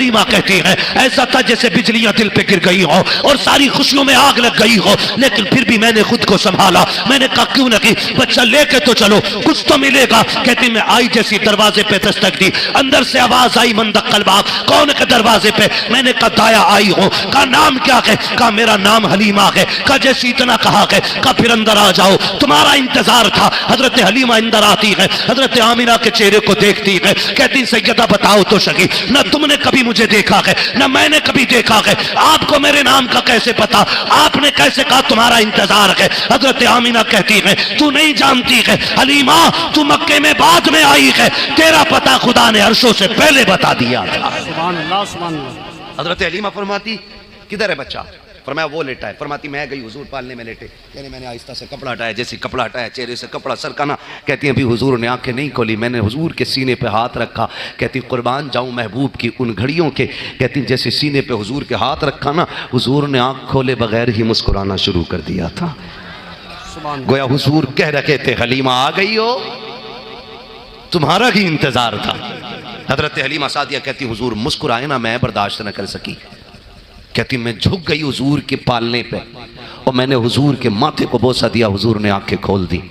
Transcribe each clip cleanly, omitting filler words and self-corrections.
हलीमा कहती है ऐसा था जैसे बिजलियां दिल पे गिर गई हो और सारी खुशियों में आग लग गई हो, लेकिन फिर भी मैंने खुद को संभाला। मैंने कहा क्यों नहीं, बच्चा लेके तो चलो, कुछ तो मिलेगा। कहती मैं आई जैसी दरवाजे पे दस्तक दी, अंदर से आवाज आई मंदक्कल बाब, कौन के दरवाजे पे? मैंने कहा दाया आई हो। कहा नाम क्या है? कहा मेरा नाम हलीमा है। कहा जैसे इतना कहा है, कहा फिर अंदर आ जाओ, तुम्हारा इंतजार था। हजरत हलीमा अंदर आती है, हजरत आमिना के चेहरे को देखती है, कहती सैयदा बताओ तो सही, ना तुमने कभी मुझे देखा है ना मैंने कभी देखा है, आपको मेरे नाम का कैसे पता, आपने कैसे कहा तुम्हारा इंतजार है? हजरत आमिना कहती है तू नहीं जानती है हलीमा, तू मक्के में बाद में आई है, तेरा पता खुदा ने अर्शों से पहले बता दिया था। सुभान अल्लाह, सुभान अल्लाह। हजरत हलीमा फरमाती किधर है बच्चा? फरमाया वो लेटा है। फरमाती मैं गई हुजूर पालने में लेटे, यानी मैंने आहिस्ता से कपड़ा हटाया, जैसे कपड़ा हटाया चेहरे से कपड़ा सरकाना। कहती है अभी हुजूर ने आंखें नहीं खोली, मैंने हुजूर के सीने पे हाथ रखा। कहती कुर्बान जाऊं महबूब की उन घड़ियों के, कहती जैसे सीने पे हुजूर के हाथ रखा ना, हुजूर ने आंख खोले बगैर ही मुस्कुराना शुरू कर दिया था। गोया हुजूर कह रखे थे हलीमा आ गई हो, तुम्हारा ही इंतजार था। हजरत हलीमा सादिया कहती हुजूर मुस्कुराए ना, मैं बर्दाश्त न कर सकी। कहती मैं झुक गई हुजूर के पालने पे और मैंने हुजूर के माथे को बोसा दिया, हुजूर ने आंखें खोल दी।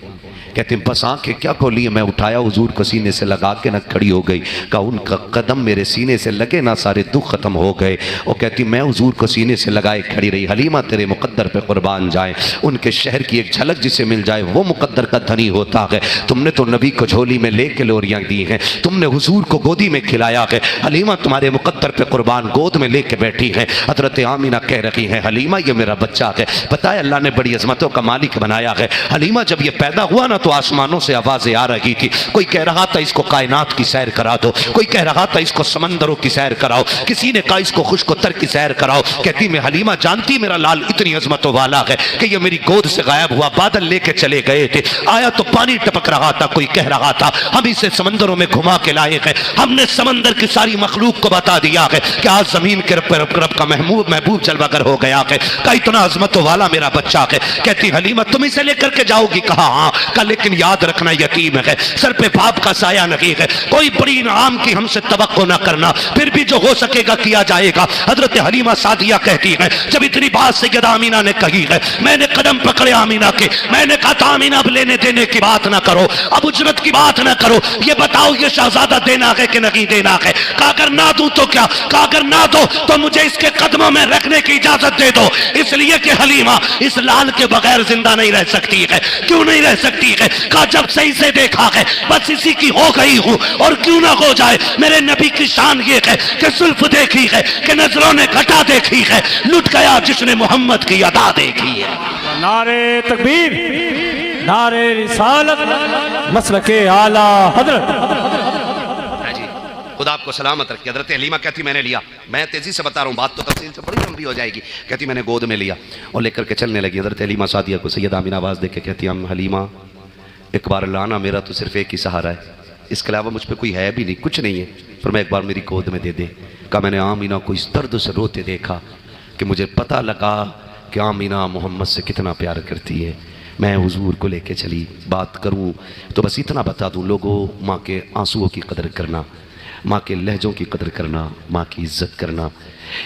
कहते बस आंखें क्या खोली है, मैं उठाया हुजूर को सीने से लगा के ना खड़ी हो गई। कहा उनका कदम मेरे सीने से लगे ना सारे दुख खत्म हो गए। और कहती मैं हुजूर को सीने से लगाए खड़ी रही। हलीमा तेरे मुकद्दर पे कुर्बान जाए, उनके शहर की एक झलक जिसे मिल जाए वो मुकद्दर का धनी होता है। तुमने तो नबी को झोली में लेके लोरियां दी हैं, तुमने हुजूर को गोदी में खिलाया है। हलीमा तुम्हारे मुकद्दर पे कुर्बान गोद में लेके बैठी है। हजरत आमिना कह रही है हलीमा ये मेरा बच्चा है, पता है अल्लाह ने बड़ी अजमतों का मालिक बनाया है। हलीमा जब ये पैदा हुआ ना तो आसमानों से आवाजें आ रही थी, कोई कह रहा था इसको कायनात की सैर करा दो, कोई कह रहा था इसको समंदरों की सैर कराओ, किसी ने कहा इसको खुश्क-ओ-तर की सैर कराओ। कहती मैं हलीमा जानती मेरा लाल इतनी अजमतों वाला है कि ये मेरी गोद से गायब हुआ, बादल लेके चले गए थे, आया तो पानी टपक रहा था, कोई कह रहा था हम इसे समंदरों में घुमा के लाए हैं, हमने समंदर की सारी मखलूक को बता दिया है कि आज जमीन के रब का महबूब जलवागर हो गया है, का इतना अजमतों वाला मेरा बच्चा है। कहती हलीमा तुम इसे लेकर के जाओगी? कहा हाँ। का लेकिन याद रखना यतीम है, सर पे बाप का साया नहीं है, कोई बड़ी इनाम की हमसे तवक्को ना करना, फिर भी जो हो सकेगा किया जाएगा। हजरत हलीमा सादिया कहती है जब इतनी बात सैयदा आमिना ने कही है, मैंने कदम पकड़े आमिना के, मैंने कहा था आमिना अब लेने देने की बात ना करो, अब उजरत की बात ना करो, ये बताओ ये शहजादा देना है कि नहीं देना है? कहा अगर ना दूं तो क्या? कहा अगर ना दो तो मुझे इसके कदमों में रखने की इजाजत दे दो, इसलिए कि हलीमा इस लाल के बगैर जिंदा नहीं रह सकती है। क्यों नहीं रह सकती है? कहा जब सही से देखा है बस इसी की हो गई हूं, और क्यों ना हो जाए। मेरे नबी की शान ये है कि जुल्फ देखी है, कि नजरों ने घटा देखी है, लुट गया जिसने मोहम्मद की अदा देखी है। नारे तकबीर, नारे रिसालत, मसलके आला हजरत। खुदा आपको सलामत रखे। हजरत हलीमा कहती मैंने लिया, मैं तेजी से बता रहा हूँ, बात तो तफसील से बड़ी लंबी हो जाएगी। कहती मैंने गोद में लिया और लेकर के चलने लगी। हजरत हलीमा सादिया को सैयदा आमिना आवाज दे के कहती हम हलीमा एक बार लाना, मेरा तो सिर्फ एक ही सहारा है, इसके अलावा मुझ पर कोई है भी नहीं, कुछ नहीं है, पर मैं एक बार मेरी गोद में दे दे। कहा मैंने आमिना को इस दर्द से रोते देखा कि मुझे पता लगा कि आमिना मोहम्मद से कितना प्यार करती है। मैं हुजूर को लेके चली, बात करूं तो बस इतना बता दूं लोगों, माँ के आंसुओं की कदर करना, माँ के लहजों की कदर करना, माँ की इज़्ज़त करना,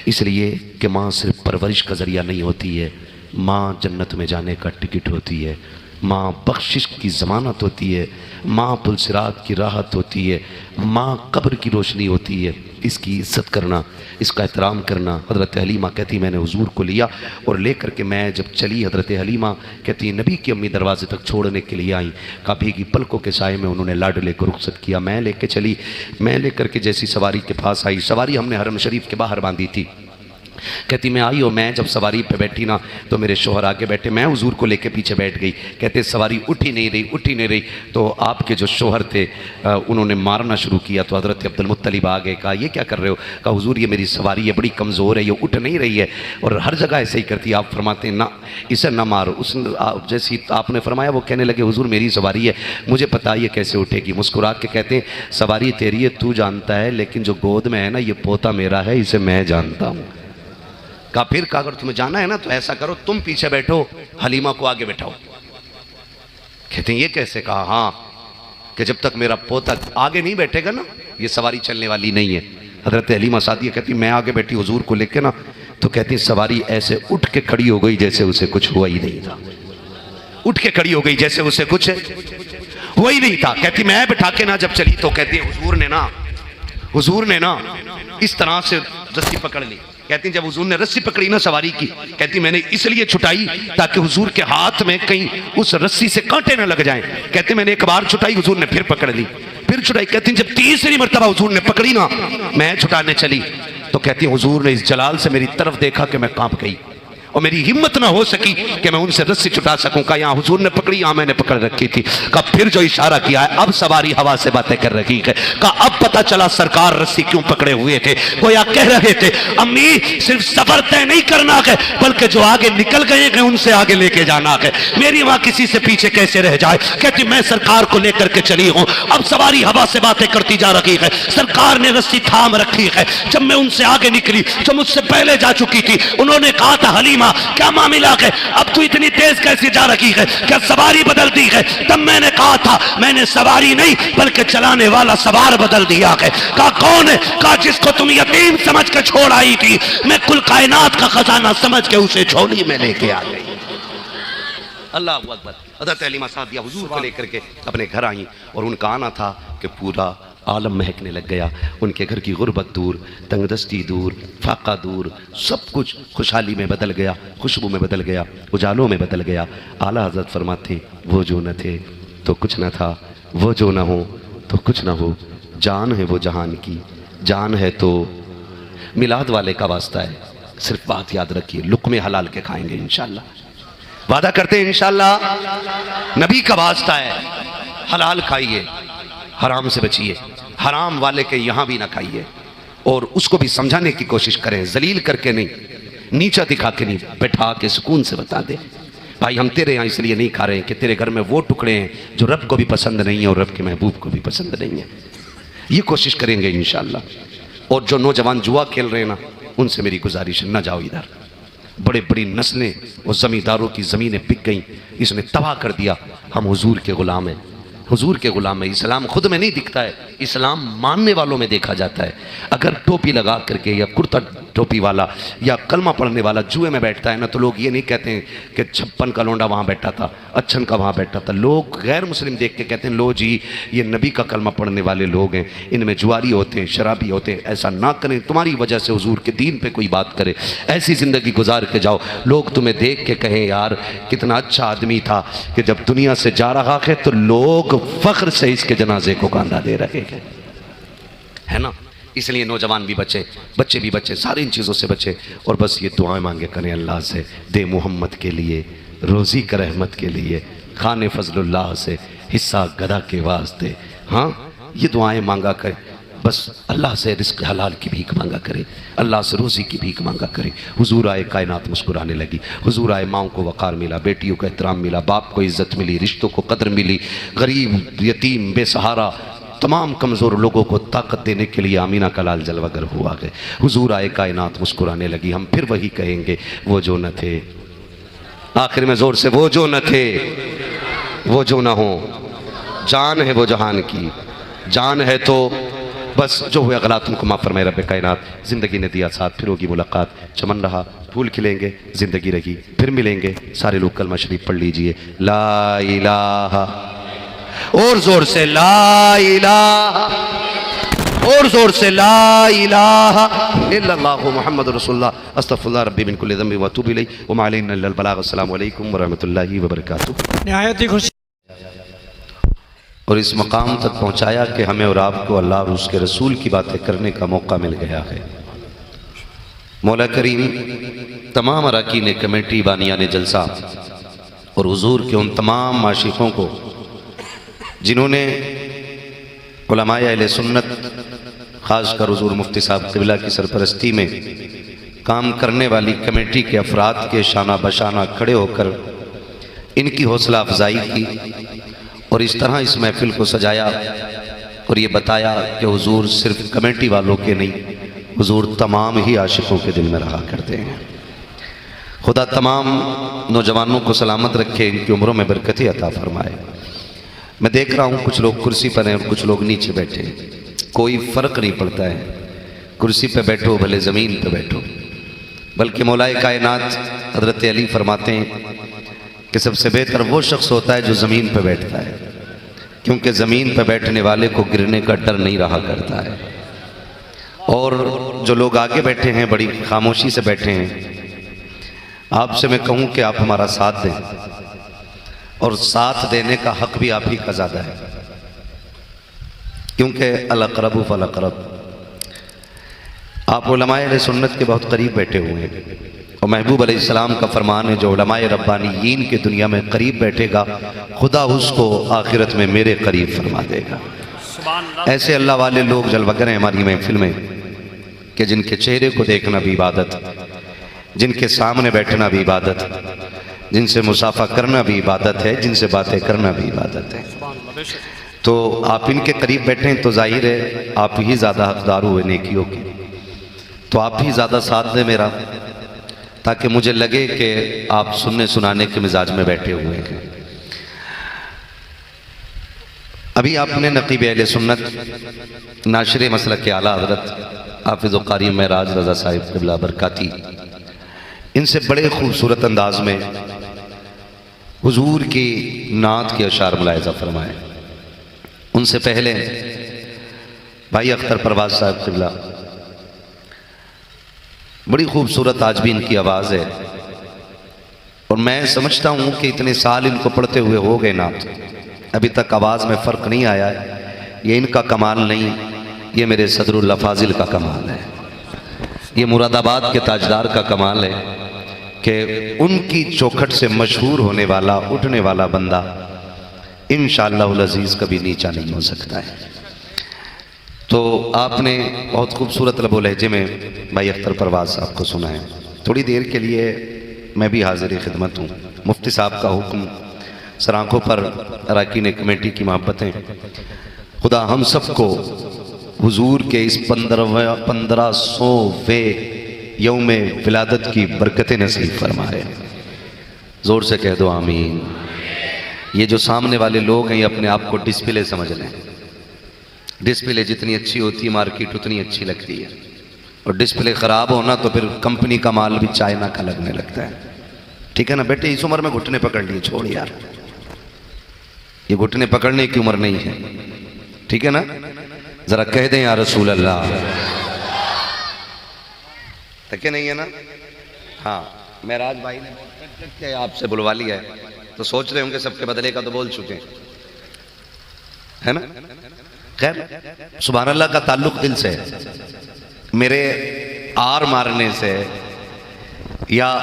इसलिए कि माँ सिर्फ परवरिश का ज़रिया नहीं होती है, माँ जन्नत में जाने का टिकट होती है, माँ बख्शिश की ज़मानत होती है, माँ पुलसिरात की राहत होती है, माँ कब्र की रोशनी होती है। इसकी इज़्ज़त करना, इसका एहतराम करना। हज़रत हलीमा कहती मैंने हुजूर को लिया और लेकर के मैं जब चली, हज़रत हलीमा कहती नबी की अम्मी दरवाजे तक छोड़ने के लिए आई, का भीगी पलकों के साए में उन्होंने लाड लेकर रुखसत किया। मैं लेके चली, मैं लेकर के जैसी सवारी के पास आई, सवारी हमने हरम शरीफ के बाहर बांधी थी। कहती मैं आई और मैं जब सवारी पे बैठी ना तो मेरे शोहर आगे बैठे, मैं हुजूर को लेके पीछे बैठ गई। कहते सवारी उठ ही नहीं रही, तो आपके जो शोहर थे उन्होंने मारना शुरू किया। तो हज़रत अब्दुल मुत्तलिब आ गए, कहा ये क्या कर रहे हो? कहा हुजूर ये मेरी सवारी है, बड़ी कमज़ोर है, ये उठ नहीं रही है और हर जगह ऐसे ही करती है। आप फरमाते हैं ना इसे ना मारो। उस जैसी आपने फरमाया वो कहने लगे हुजूर मेरी सवारी है, मुझे पता ये कैसे उठेगी। मुस्कुरा के कहते हैं सवारी तेरी है, तू जानता है, लेकिन जो गोद में है ना ये पोता मेरा है, इसे मैं जानता हूँ। कहा फिर कहा अगर तुम्हें जाना है ना तो ऐसा करो तुम पीछे बैठो, हलीमा को आगे बैठाओ। कहते हैं ये कैसे? कहा हाँ कि जब तक मेरा पोता आगे नहीं बैठेगा ना ये सवारी चलने वाली नहीं है। हज़रत हलीमा सादिया कहती मैं आगे बैठी हुजूर को लेके ना, तो कहती सवारी ऐसे उठ के खड़ी हो गई जैसे उसे कुछ हुआ ही नहीं था। उठ के खड़ी हो गई जैसे उसे कुछ हुआ ही नहीं था। कहती मैं बिठा के ना जब चली तो कहती हुजूर ने ना इस तरह से रस्सी पकड़ ली। कहती जब हुजूर ने रस्सी पकड़ी ना सवारी की, कहती मैंने इसलिए छुटाई ताकि हुजूर के हाथ में कहीं उस रस्सी से कांटे ना लग जाएं। कहती मैंने एक बार छुटाई, हुजूर ने फिर पकड़ ली, फिर छुटाई। कहती जब तीसरी मर्तबा हुजूर ने पकड़ी ना, मैं छुटाने चली तो कहती हुजूर ने इस जलाल से मेरी तरफ देखा कि मैं कांप गई और मेरी हिम्मत ना हो सकी कि मैं उनसे रस्सी छुटा सकूं। कहा यहाँ हुजूर ने पकड़ी, यहाँ मैंने पकड़ रखी थी। कहा फिर जो इशारा किया है अब सवारी हवा से बातें कर रही है। कहा अब पता चला सरकार रस्सी क्यों पकड़े हुए थे। गोया कह रहे थे अम्मी सिर्फ सफर तय नहीं करना है बल्कि जो आगे निकल गए हैं उनसे आगे लेके जाना है। मेरी माँ किसी से पीछे कैसे रह जाए। कहती मैं सरकार को लेकर के चली हूँ, अब सवारी हवा से बातें करती जा रही है, सरकार ने रस्सी थाम रखी है। जब मैं उनसे आगे निकली जो मुझसे पहले जा चुकी थी, उन्होंने कहा था हलीमा क्या मामला है, अब तू इतनी तेज कैसे जा रही है, क्या सवारी बदल दी है। तब मैंने कहा था मैंने सवारी नहीं बल्कि चलाने वाला सवार बदल दिया है। कहा कौन है। कहा जिसको तुम यतीम समझ कर छोड़ आई थी, मैं कुल कायनात का खजाना समझ के उसे झोली में लेके आ गई। अल्लाह अकबर। हज़रत हलीमा सादिया हुजूर को लेकर के अपने घर आई और उनका आना था कि पूरा आलम महकने लग गया। उनके घर की गुर्बत दूर, तंगदस्ती दूर, फाका दूर, सब कुछ खुशहाली में बदल गया, खुशबू में बदल गया, उजालों में बदल गया। आला हज़रत फरमाते वो जो न थे तो कुछ न था, वो जो न हो तो कुछ न हो, जान है वो जहान की, जान है तो मिलाद वाले का वास्ता है। सिर्फ बात याद रखिए लुक़्मे हलाल के खाएंगे इंशाअल्लाह, वादा करते हैं इंशाअल्लाह। नबी का वास्ता है, हलाल खाइए, हराम से बचिए, हराम वाले के यहाँ भी ना खाइए। और उसको भी समझाने की कोशिश करें, जलील करके नहीं, नीचा दिखा के नहीं, बैठा के सुकून से बता दे भाई हम तेरे यहाँ इसलिए नहीं खा रहे हैं कि तेरे घर में वो टुकड़े हैं जो रब को भी पसंद नहीं है और रब के महबूब को भी पसंद नहीं है। ये कोशिश करेंगे इंशाअल्लाह। और जो नौजवान जुआ खेल रहे हैं ना, उनसे मेरी गुजारिश है ना जाओ इधर। बड़े बड़ी नस्लें और ज़मींदारों की ज़मीनें बिक गई, इसने तबाह कर दिया। हम हुजूर के ग़ुलाम हैं, हुजूर के ग़ुलाम है। इस्लाम खुद में नहीं दिखता है, इस्लाम मानने वालों में देखा जाता है। अगर टोपी लगा करके या कुर्ता टोपी वाला या कलमा पढ़ने वाला जुए में बैठता है ना, तो लोग ये नहीं कहते हैं कि 56 का लौंडा वहाँ बैठा था, अच्छन का वहाँ बैठा था। लोग गैर मुस्लिम देख के कहते हैं लो जी ये नबी का कलमा पढ़ने वाले लोग हैं, इनमें जुआरी होते हैं, शराबी होते हैं। ऐसा ना करें, तुम्हारी वजह से हुजूर के दीन पे कोई बात करे, ऐसी ज़िंदगी गुजार के जाओ, लोग तुम्हें देख के कहें यार कितना अच्छा आदमी था कि जब दुनिया से जा रहा है तो लोग फ़ख्र से इसके जनाजे को कांधा दे रहे हैं, है ना। इसलिए नौजवान भी बचे, बच्चे भी बचे, सारी इन चीज़ों से बचे। और बस ये दुआएं मांगे करें अल्लाह से, दे मोहम्मद के लिए, रोज़ी का रहमत के लिए, खाने फजलुल्लाह से, हिस्सा गदा के वास्ते। हाँ ये दुआएं मांगा करें, बस अल्लाह से रिस्क हलाल की भीख मांगा करे, अल्लाह से रोज़ी की भीख मांगा करे। हुजूर आए कायनात मुस्कुराने लगी, हुजूर आए माओं को वक़ार मिला, बेटियों को एहतराम मिला, बाप को इज़्ज़त मिली, रिश्तों को कदर मिली, गरीब यतीम बेसहारा तमाम कमज़ोर लोगों को ताकत देने के लिए आमीना का लाल जलवागर हुआ है। हुजूर आए कायनात मुस्कुराने लगी। हम फिर वही कहेंगे वो जो न थे, आखिर में ज़ोर से वो जो न थे, वो जो न हो, जान है वो जहान की, जान है तो बस जो हुआ गलत उनको माफ़ फरमाए रब कायनात। ज़िंदगी ने दिया साथ, फिर होगी मुलाकात, चमन रहा फूल खिलेंगे, ज़िंदगी रही फिर मिलेंगे। सारे लोग कलमा शरीफ पढ़ लीजिए, ला इलाहा, और ज़ोर से ला इलाहा, और ज़ोर से ला इलाहा इल्लल्लाहु मुहम्मद रसूलुल्लाह अस्तगफिरुल्लाह रब्बी मिन कुल्लि ज़ंबि व अतूबु इलैहि व मा अलैना इल्लल बलाग। अस्सलामु अलैकुम व रहमतुल्लाहि व बरकातुहू। निहायत ही खुशी और इस मकाम तक पहुँचाया कि हमें और आपको अल्लाह और उसके रसूल की बातें करने का मौका मिल गया है। मौला करीम तमाम अरकान कमेटी, बानियान जलसा और हुजूर के उन तमाम आशिकों को जिन्होंने उलमाए अहले सुन्नत, ख़ास कर हुजूर मुफ्ती साहब क़िबला की सरपरस्ती में काम करने वाली कमेटी के अफराद के शाना बशाना खड़े होकर इनकी हौसला अफजाई की और इस तरह इस महफिल को सजाया और ये बताया कि हुजूर सिर्फ कमेटी वालों के नहीं, हुजूर तमाम ही आशिकों के दिल में रहा करते हैं। खुदा तमाम नौजवानों को सलामत रखे, इनकी उम्रों में बरकतें अता फरमाए। मैं देख रहा हूँ कुछ लोग कुर्सी पर हैं और कुछ लोग नीचे बैठे हैं, कोई फ़र्क नहीं पड़ता है, कुर्सी पे बैठो भले ज़मीन पे बैठो। बल्कि मौलाए कायनात हज़रत अली फरमाते हैं कि सबसे बेहतर वो शख्स होता है जो ज़मीन पे बैठता है, क्योंकि ज़मीन पे बैठने वाले को गिरने का डर नहीं रहा करता है। और जो लोग आगे बैठे हैं बड़ी खामोशी से बैठे हैं, आपसे मैं कहूँ कि आप हमारा साथ दें, और साथ देने का हक भी आप ही का ज़्यादा है, क्योंकि अल-अक़रबु फ़ल-अक़रब। आप उलमाए अहले सुन्नत के बहुत करीब बैठे हुए हैं, और महबूब अलैहिस्सलाम का फरमान है जो उलमाए रब्बानीयीन के दुनिया में करीब बैठेगा खुदा उसको आखिरत में मेरे करीब फरमा देगा। ऐसे अल्लाह वाले लोग जलवगर हैं हमारी महफिल में कि जिनके चेहरे को देखना भी इबादत, जिनके सामने बैठना भी इबादत, जिनसे मुसाफा करना भी इबादत है, जिनसे बातें करना भी इबादत है। तो आप इनके करीब बैठे हैं तो जाहिर है आप ही ज़्यादा हकदार हुए नेकियों के, तो आप ही ज़्यादा साथ दें मेरा, ताकि मुझे लगे कि आप सुनने सुनाने के मिजाज में बैठे हुए हैं। अभी आपने नकीब अहले सुन्नत नाशरे मसलक के आला हज़रत हाफ़िज़ क़ारी महराज रज़ा साहिब क़िबला बरकाती, इनसे बड़े खूबसूरत अंदाज में हुजूर की नात के अशार मुलाहिज़ा फरमाए। उनसे पहले भाई अख्तर परवाज़ साहब क़िबला, बड़ी खूबसूरत आज भी इनकी आवाज़ है, और मैं समझता हूँ कि इतने साल इनको पढ़ते हुए हो गए नात, अभी तक आवाज़ में फ़र्क नहीं आया है। ये इनका कमाल नहीं, ये मेरे सदरुल्लाह फाजिल का कमाल है, ये मुरादाबाद के ताजदार का कमाल है कि उनकी चौखट से मशहूर होने वाला उठने वाला बंदा इंशाअल्लाहुल अज़ीज़ कभी नीचा नहीं हो सकता है। तो आपने बहुत खूबसूरत लबो लहजे में भाई अख्तर परवाज़ साहब को सुना है। थोड़ी देर के लिए मैं भी हाजिर खिदमत हूँ। मुफ्ती साहब का हुक्म, सर आँखों पर अरकान कमेटी की मोहब्बतें, खुदा हम सबको हुजूर के इस 1500वें यौम विलादत की बरकतें नसीब फरमाए। ज़ोर से कह दो आमीन। ये जो सामने वाले लोग हैं ये अपने आप को डिस्प्ले समझ लें। डिस्प्ले जितनी अच्छी होती है मार्केट उतनी अच्छी लगती है, और डिस्प्ले ख़राब होना तो फिर कंपनी का माल भी चाइना का लगने लगता है। ठीक है ना बेटे, इस उम्र में घुटने पकड़ लिए, छोड़ यार, ये घुटने पकड़ने की उम्र नहीं है। ठीक है ना, ज़रा कह दें या रसूल अल्लाह। तक नहीं है ना? हाँ, महराज भाई ने आपसे बुलवा लिया है, तो सोच रहे होंगे सबके बदले का तो बोल चुके हैं, है ना? खैर, सुभान अल्लाह का ताल्लुक दिल से है। मेरे आर मारने से या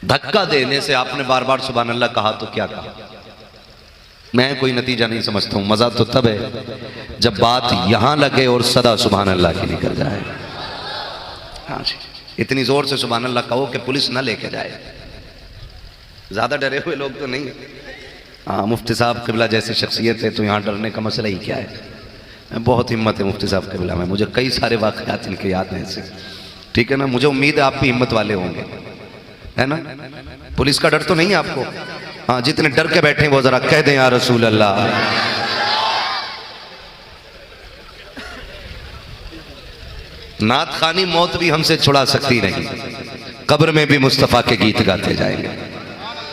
धक्का देने से आपने बार बार सुभान अल्लाह कहा तो क्या कहा, मैं कोई नतीजा नहीं समझता हूँ। मज़ा तो तब है जब बात यहाँ लगे और सदा सुभान अल्लाह की निकल जाए। हाँ जी, इतनी ज़ोर से सुभान अल्लाह कहो कि पुलिस ना लेके जाए। ज़्यादा डरे हुए लोग तो नहीं। हाँ, मुफ्ती साहब क़िबला जैसी शख्सियत है तो यहाँ डरने का मसला ही क्या है। बहुत हिम्मत है मुफ्ती साहब क़िबला में, मुझे कई सारे वाक़यात इनके याद हैं ऐसे। ठीक है ना, मुझे उम्मीद है आप भी हिम्मत वाले होंगे, है ना? पुलिस का डर तो नहीं है आपको? हाँ, जितने डर के बैठे हैं वो ज़रा कह दें या रसूल अल्लाह। नात खानी मौत भी हमसे छुड़ा सकती नहीं, कब्र में भी मुस्तफ़ा के गीत गाते जाएंगे,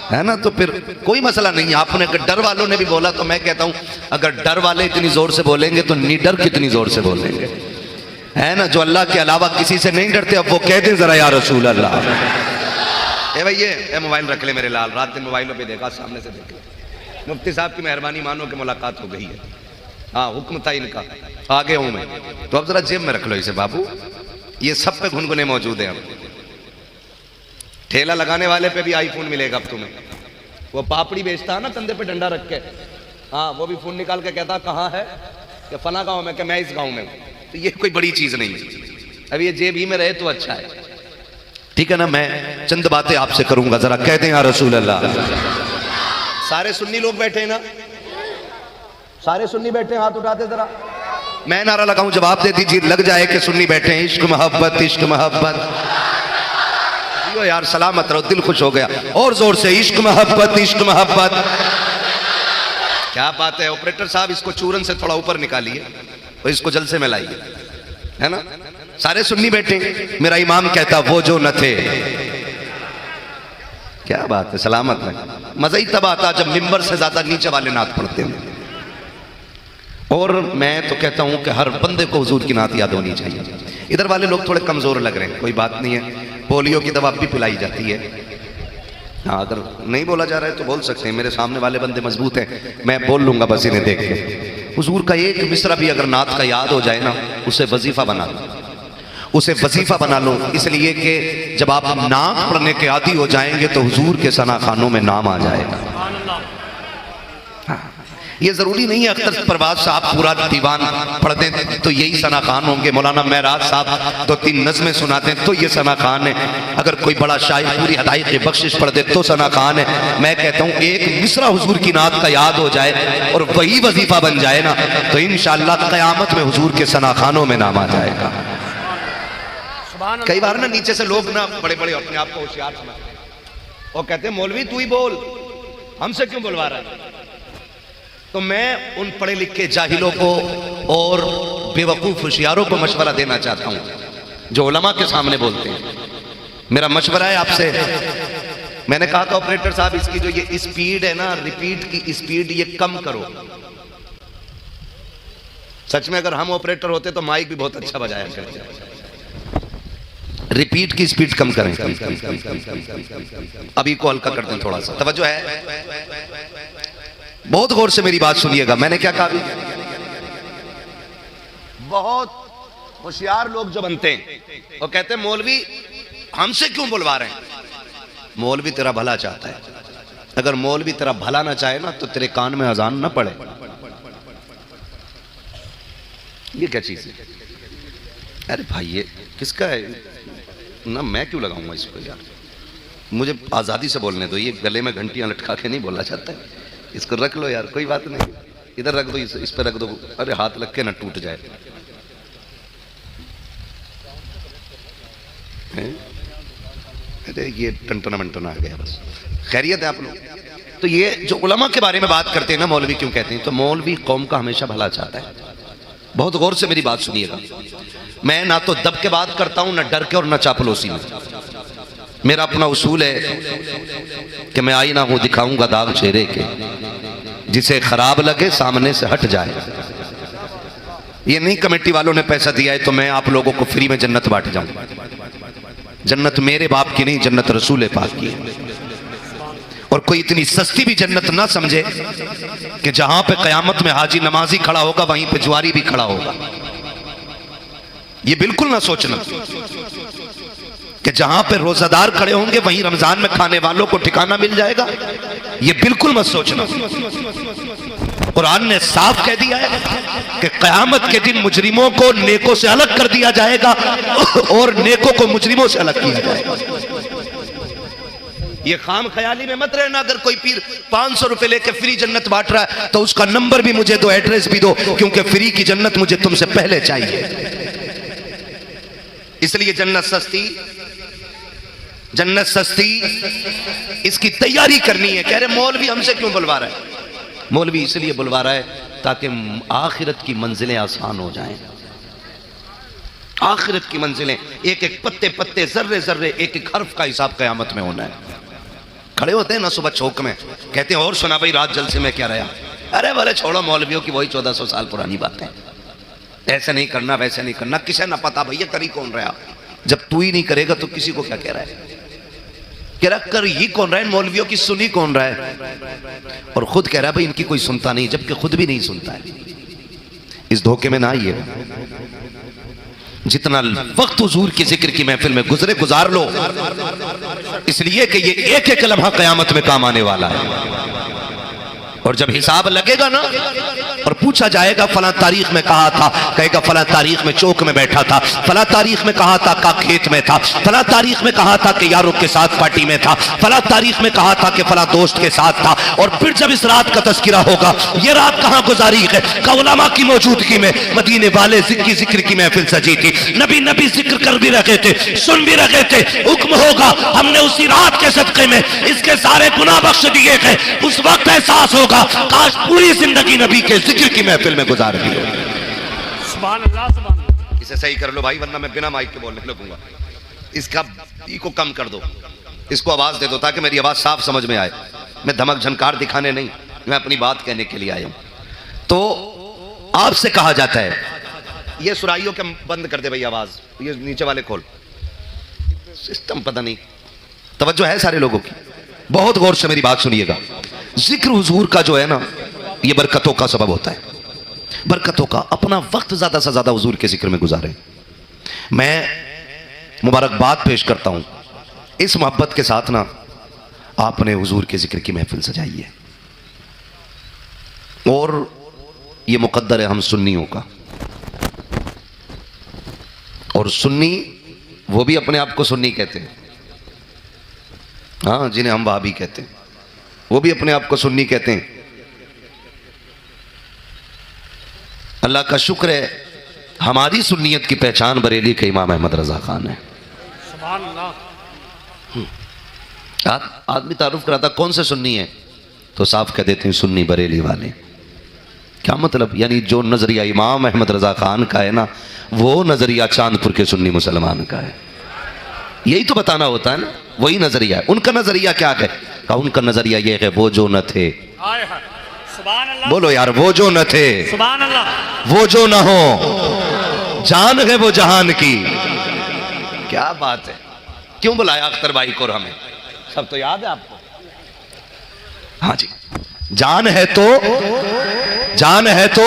है ना? तो फिर कोई मसला नहीं। आपने अगर डर वालों ने भी बोला तो मैं कहता हूं अगर डर वाले इतनी जोर से बोलेंगे तो निडर कितनी जोर से बोलेंगे, है ना? जो अल्लाह के अलावा किसी से नहीं डरते, अब वो कह दें जरा या रसूल अल्लाह। ए भाई ये मोबाइल रख ले मेरे लाल, रात दिन मोबाइलों पे देखा, सामने से देख ले। मुफ्ती साहब की मेहरबानी मानो कि मुलाकात हो गई है। हाँ, हुक्म था इनका, आगे हूं मैं, तो अब जरा जेब में रख लो इसे बाबू। ये सब पे गुनगुने मौजूद हैं। अब ठेला लगाने वाले पे भी आईफोन मिलेगा अब तुम्हें। वो पापड़ी बेचता है ना कंधे पे डंडा रख के, हाँ, वो भी फोन निकाल के कहता कहाँ है, कि फला गाँव में, कि मैं इस गाँव में हूँ। तो ये कोई बड़ी चीज नहीं है। अब ये जेब ही में रहे तो अच्छा है। ठीक है ना? मैं चंद बातें आपसे करूंगा, जरा कह दें या रसूल अल्लाह। सारे सुन्नी लोग बैठे ना, सारे सुन्नी बैठे, हाथ उठाते जरा। मैं नारा लगाऊं, जवाब दे दीजिए, लग जाए कि सुन्नी बैठे हैं। इश्क मोहब्बत, इश्क मोहब्बत। यार सलामत रहो, दिल खुश हो गया। और जोर से इश्क मोहब्बत, इश्क मोहब्बत। क्या बात है ऑपरेटर साहब, इसको चूरन से थोड़ा ऊपर निकालिए और इसको जलसे में लाइए। है ना, सारे सुन्नी बैठे, मेरा इमाम कहता वो जो न थे। क्या बात है, सलामत है। मजा ही तब आता जब मिंबर से ज्यादा नीचे वाले नात पढ़ते हैं। और मैं तो कहता हूं कि हर बंदे को हुजूर की नात याद होनी चाहिए। इधर वाले लोग थोड़े कमजोर लग रहे हैं, कोई बात नहीं है, पोलियो की दवा भी पिलाई जाती है। हाँ, अगर नहीं बोला जा रहा है तो बोल सकते हैं, मेरे सामने वाले बंदे मजबूत हैं, मैं बोल लूंगा बस इन्हें देख के। हुजूर का एक मिसरा भी अगर नात का याद हो जाए ना, उसे वजीफा बना लो, उसे वजीफा बना लो। इसलिए कि जब आप नात पढ़ने के आदी हो जाएंगे तो हुजूर के सना खानों में नाम आ जाएगा। ये जरूरी नहीं है अख्तर परवाज साहब पूरा दीवान पढ़ दें तो यही सना खान होंगे। मौलाना महराज साहब 2-3 नज़में सुनाते हैं तो ये सना खान है। अगर कोई बड़ा शायर पूरी हदायत की बख्शिश पढ़ दे तो सना खान है। मैं कहता हूँ एक मिसरा हुजूर की नात का याद हो जाए और वही वजीफा बन जाए ना, तो इंशाअल्लाह क़यामत में हुजूर के सना खानों में नाम आ जाएगा। कई बार ना नीचे से लोग ना बड़े बड़े अपने आप को होशियार समझते हैं, वो कहते हैं मौलवी तू ही बोल, हमसे क्यों बुलवा रहा है। तो मैं उन पढ़े लिखे जाहिलों को और बेवकूफ़ होशियारों को मशवरा देना चाहता हूं जो उलमा के सामने बोलते हैं। मेरा मशवरा है आपसे, मैंने कहा था ऑपरेटर साहब इसकी जो ये स्पीड है ना, रिपीट की स्पीड ये कम करो। सच में अगर हम ऑपरेटर होते तो माइक भी बहुत अच्छा बजाया करते। रिपीट की स्पीड कम करें, अभी को हल्का कर दें थोड़ा सा, तवज्जो है, बहुत गौर से मेरी बात सुनिएगा। मैंने क्या कहा, बहुत होशियार लोग जो बनते हैं वो कहते हैं मौलवी हमसे क्यों बुलवा रहे हैं। मौलवी तेरा भला चाहता है, अगर मौलवी तेरा भला ना चाहे ना तो तेरे कान में अजान ना पड़े। ये क्या चीज है, अरे भाई ये किसका है ना, मैं क्यों लगाऊंगा इसको यार, मुझे आजादी से बोलने दो। ये गले में घंटियां लटका के नहीं बोला जाता है, इसको रख लो यार, कोई बात नहीं, इधर रख दो, इस पर रख दो, अरे हाथ लग के ना टूट जाए। अरे ये टंटना मंटना आ गया, बस खैरियत है आप लोग। तो ये जो उलमा के बारे में बात करते हैं ना, मौलवी क्यों कहते हैं, तो मौलवी कौम का हमेशा भला चाहता है। बहुत गौर से मेरी बात सुनिएगा, मैं ना तो दब के बात करता हूं, ना डर के और ना चापलूसी में। मेरा अपना उसूल है कि मैं आईना हूं दिखाऊंगा दाग चेहरे के, जिसे खराब लगे सामने से हट जाए। ये नहीं कमेटी वालों ने पैसा दिया है तो मैं आप लोगों को फ्री में जन्नत बांट जाऊं। जन्नत मेरे बाप की नहीं, जन्नत रसूल पाक की है। और कोई इतनी सस्ती भी जन्नत ना समझे कि जहां पे कयामत में हाजी नमाजी खड़ा होगा वहीं पे जुआरी भी खड़ा होगा। ये बिल्कुल ना सोचना कि जहां पे रोजादार खड़े होंगे वहीं रमजान में खाने वालों को ठिकाना मिल जाएगा। ये बिल्कुल मत सोचना। कुरान ने साफ कह दिया है कि कयामत के दिन मुजरिमों को नेकों से अलग कर दिया जाएगा और नेकों को मुजरिमों से अलग किया जाएगा। ये खाम ख्याली में मत रहना। अगर कोई पीर 500 रुपए लेके फ्री जन्नत बांट रहा है तो उसका नंबर भी मुझे दो, एड्रेस भी दो, क्योंकि फ्री की जन्नत मुझे तुमसे पहले चाहिए। इसलिए जन्नत सस्ती, इसकी तैयारी करनी है। कह रहे मौलवी हमसे क्यों बुलवा रहा है, मौलवी इसलिए बुलवा रहा है ताकि आखिरत की मंजिलें आसान हो जाएं। आखिरत की मंजिलें, एक एक पत्ते पत्ते, जर्रे जर्रे, एक एक हर्फ का हिसाब कयामत में होना है। खड़े होते हैं ना सुबह चौक में, कहते हैं और सुना भाई रात जलसे में क्या रहा। अरे बोले छोड़ो मौलवियों की वही 1400 साल पुरानी बातें, ऐसे नहीं करना वैसे नहीं करना। किसे ना पता भैया करी कौन रहा, जब तू ही नहीं करेगा तो किसी को क्या कह रहा है। कह रहा कर ही कौन रहा है, मौलवियों की सुनी कौन रहा है, और खुद कह रहा है भाई इनकी कोई सुनता नहीं, जबकि खुद भी नहीं सुनता है। इस धोखे में ना आइए। जितना वक्त हुजूर की जिक्र की महफिल में गुजरे गुजार लो, इसलिए कि ये एक एक लम्हा कयामत में काम आने वाला है। और जब हिसाब लगेगा ना और पूछा जाएगा फला तारीख में कहा था, कहेगा फला तारीख में चौक में बैठा था, फला तारीख में कहा था का खेत में था, फला तारीख में कहा था कि यारों के साथ पार्टी में था, फला तारीख में कहा था कि फला दोस्त के साथ था। और फिर जब इस रात का तस्करा होगा, ये रात कहाँ गुजारी है, का उलमा की मौजूदगी में मदीने वाले जिक्र की महफिल सजी थी, नबी नबी जिक्र कर भी रखे थे, सुन भी रखे थे। हुक्म होगा हमने उसी रात के सदके में इसके सारे गुनाह बख्श दिए गए। उस वक्त एहसास होगा काश पूरी जिंदगी नबी के जिक्र की महफिल में गुजार दी हो। सुभान अल्लाह, सुभान अल्लाह। इसे से सही कर लो भाई, वरना मैं बिना माइक के बोलने लगूंगा। इसका को कम कर दो, इसको आवाज दे दो ताकि मेरी आवाज साफ समझ में आए। मैं धमक झनकार दिखाने नहीं, मैं अपनी बात कहने के लिए आया हूं। तो आपसे कहा जाता है, ये सुराइयों के बंद कर दे भाई आवाज, ये नीचे वाले खोल, सिस्टम पता नहीं, तवज्जो है सारे लोगों की, बहुत गौर से मेरी बात सुनिएगा। जिक्र हुजूर का जो है ना, ये बरकतों का सबब होता है, बरकतों का। अपना वक्त ज्यादा से ज्यादा हुजूर के जिक्र में गुजारें। मैं मुबारकबाद पेश करता हूं इस मोहब्बत के साथ ना, आपने हुजूर के जिक्र की महफिल सजाई है, और ये मुकद्दर है हम सुन्नियों का। और सुन्नी वो भी अपने आप को सुन्नी कहते हैं, हाँ, जिन्हें हम वहाबी कहते हैं, वो भी अपने आप को सुन्नी कहते हैं। अल्लाह का शुक्र है, हमारी सुन्नियत की पहचान बरेली के इमाम अहमद रजा खान है। सुभान अल्लाह। आदमी तारुफ कराता कौन से सुन्नी है, तो साफ कह देते हैं सुन्नी बरेली वाले। क्या मतलब, यानी जो नजरिया इमाम अहमद रजा खान का है ना, वो नजरिया चांदपुर के सुन्नी मुसलमान का है। यही तो बताना होता है ना, वही नजरिया है। उनका नजरिया क्या है? कहा उनका नजरिया ये है, वो जो न थे, सुभान अल्लाह, बोलो यार, वो जो न थे, सुभान अल्लाह, वो जो न हो, जान है वो जहान की। क्या बात है, क्यों बुलाया अख्तर भाई को? हमें सब तो याद है आपको। हाँ जी, जान है तो, जान है तो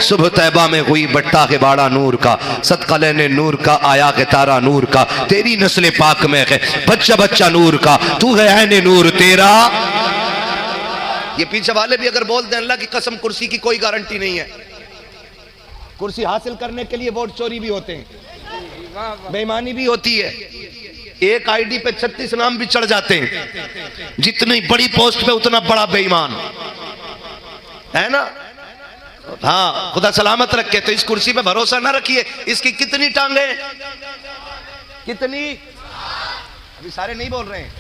सुबह तैबा में हुई बट्टा के बाड़ा नूर का, सदका लेने नूर का आया के तारा नूर का, तेरी नस्ल पाक में है बच्चा बच्चा नूर का, तू है ऐने नूर तेरा। ये पीछे वाले भी अगर बोल दें अल्लाह की कसम, कुर्सी की कोई गारंटी नहीं है। कुर्सी हासिल करने के लिए वोट चोरी भी होते हैं, बेईमानी भी होती है, एक आईडी पे 36 नाम भी चढ़ जाते हैं। जितनी बड़ी पोस्ट पे उतना बड़ा बेईमान है ना। हाँ, खुदा सलामत रखे। तो इस कुर्सी पे भरोसा ना रखिए, इसकी कितनी टांगे, कितनी, अभी सारे नहीं बोल रहे हैं,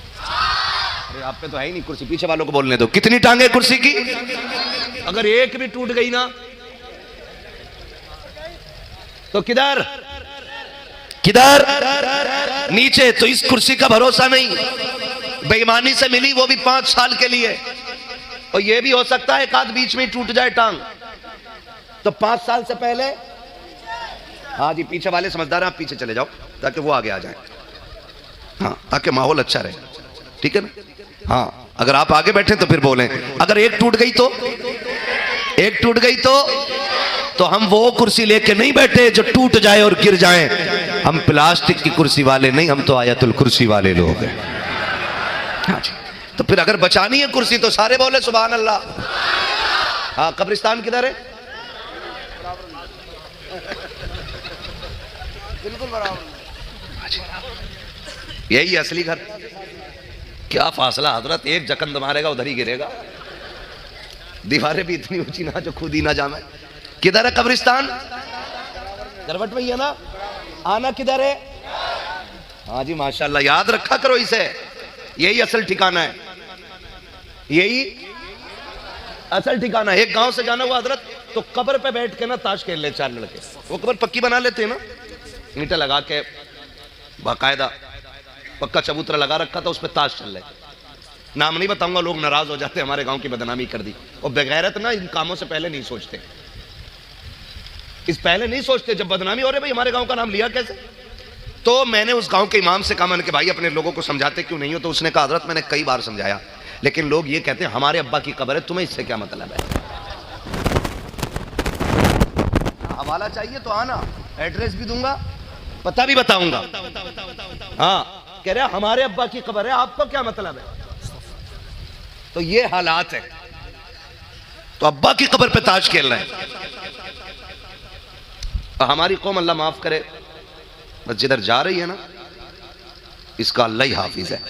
अरे आप पे तो है ही नहीं कुर्सी, पीछे वालों को बोलने दो। कितनी टांगे कुर्सी की? अगर एक भी टूट गई ना तो किधर किधर, नीचे। तो इस कुर्सी का भरोसा नहीं, बेईमानी से मिली वो भी 5 साल के लिए, और ये भी हो सकता है एक आध बीच में टूट जाए टांग। तो 5 साल से पहले, हाँ जी, पीछे वाले समझदार हैं, आप पीछे चले जाओ ताकि वो आगे आ जाए, हाँ, ताकि माहौल अच्छा रहे, ठीक है ना। हाँ, अगर आप आगे बैठे तो फिर बोलें। अगर एक टूट गई तो, एक टूट गई तो हम वो कुर्सी लेके नहीं बैठे जो टूट जाए और गिर जाए। हम प्लास्टिक की कुर्सी वाले नहीं, हम तो आयतुल कुर्सी वाले लोग हैं। हाँ जी, तो फिर अगर बचानी है कुर्सी तो सारे बोले सुभान अल्लाह। हाँ, कब्रिस्तान किधर है? बिल्कुल बराबर, यही असली घर। क्या फासला हजरत, एक जकंद मारेगा उधर ही गिरेगा। दीवारें भी इतनी ऊंची ना जो खुद ही ना जामे। किधर है कब्रिस्तान? करवट में ही है ना। आना किधर है? हाँ जी, माशाल्लाह, याद रखा करो इसे, यही असल ठिकाना है, यही असल ठिकाना है। एक गांव से जाना हुआ हजरत, तो कब्र पे बैठ के ना ताश खेल ले 4 लड़के। वो कब्र पक्की बना लेते हैं ना, ईंटें लगा के बाकायदा पक्का चबूतरा लगा रखा था, उस पर ताश चल रहे। नाम नहीं बताऊंगा, लोग नाराज हो जाते, हमारे गांव की बदनामी कर दी। और बेगैरत ना इन कामों से पहले नहीं सोचते, इस पहले नहीं सोचते। जब बदनामी हो रही, भाई हमारे गांव का नाम लिया कैसे? तो मैंने उस गांव के इमाम से कहा, मैंने कि भाई अपने लोगों को समझाते क्यों नहीं हो? तो उसने कहा हजरत मैंने कई बार समझाया, लेकिन लोग ये कहते हैं हमारे अब्बा की कब्र है, तुम्हें इससे क्या मतलब है? हवाला चाहिए तो आना, एड्रेस भी दूंगा, पता भी बताऊंगा। हाँ, कह रहे हमारे अब्बा की कब्र है, आपको क्या मतलब है? तो ये हालात है। तो अब्बा की कब्र पे ताश खेल रहे हैं। हमारी कौम, अल्लाह माफ करे, बस जिधर जा रही है ना, इसका अल्लाह ही हाफिज है।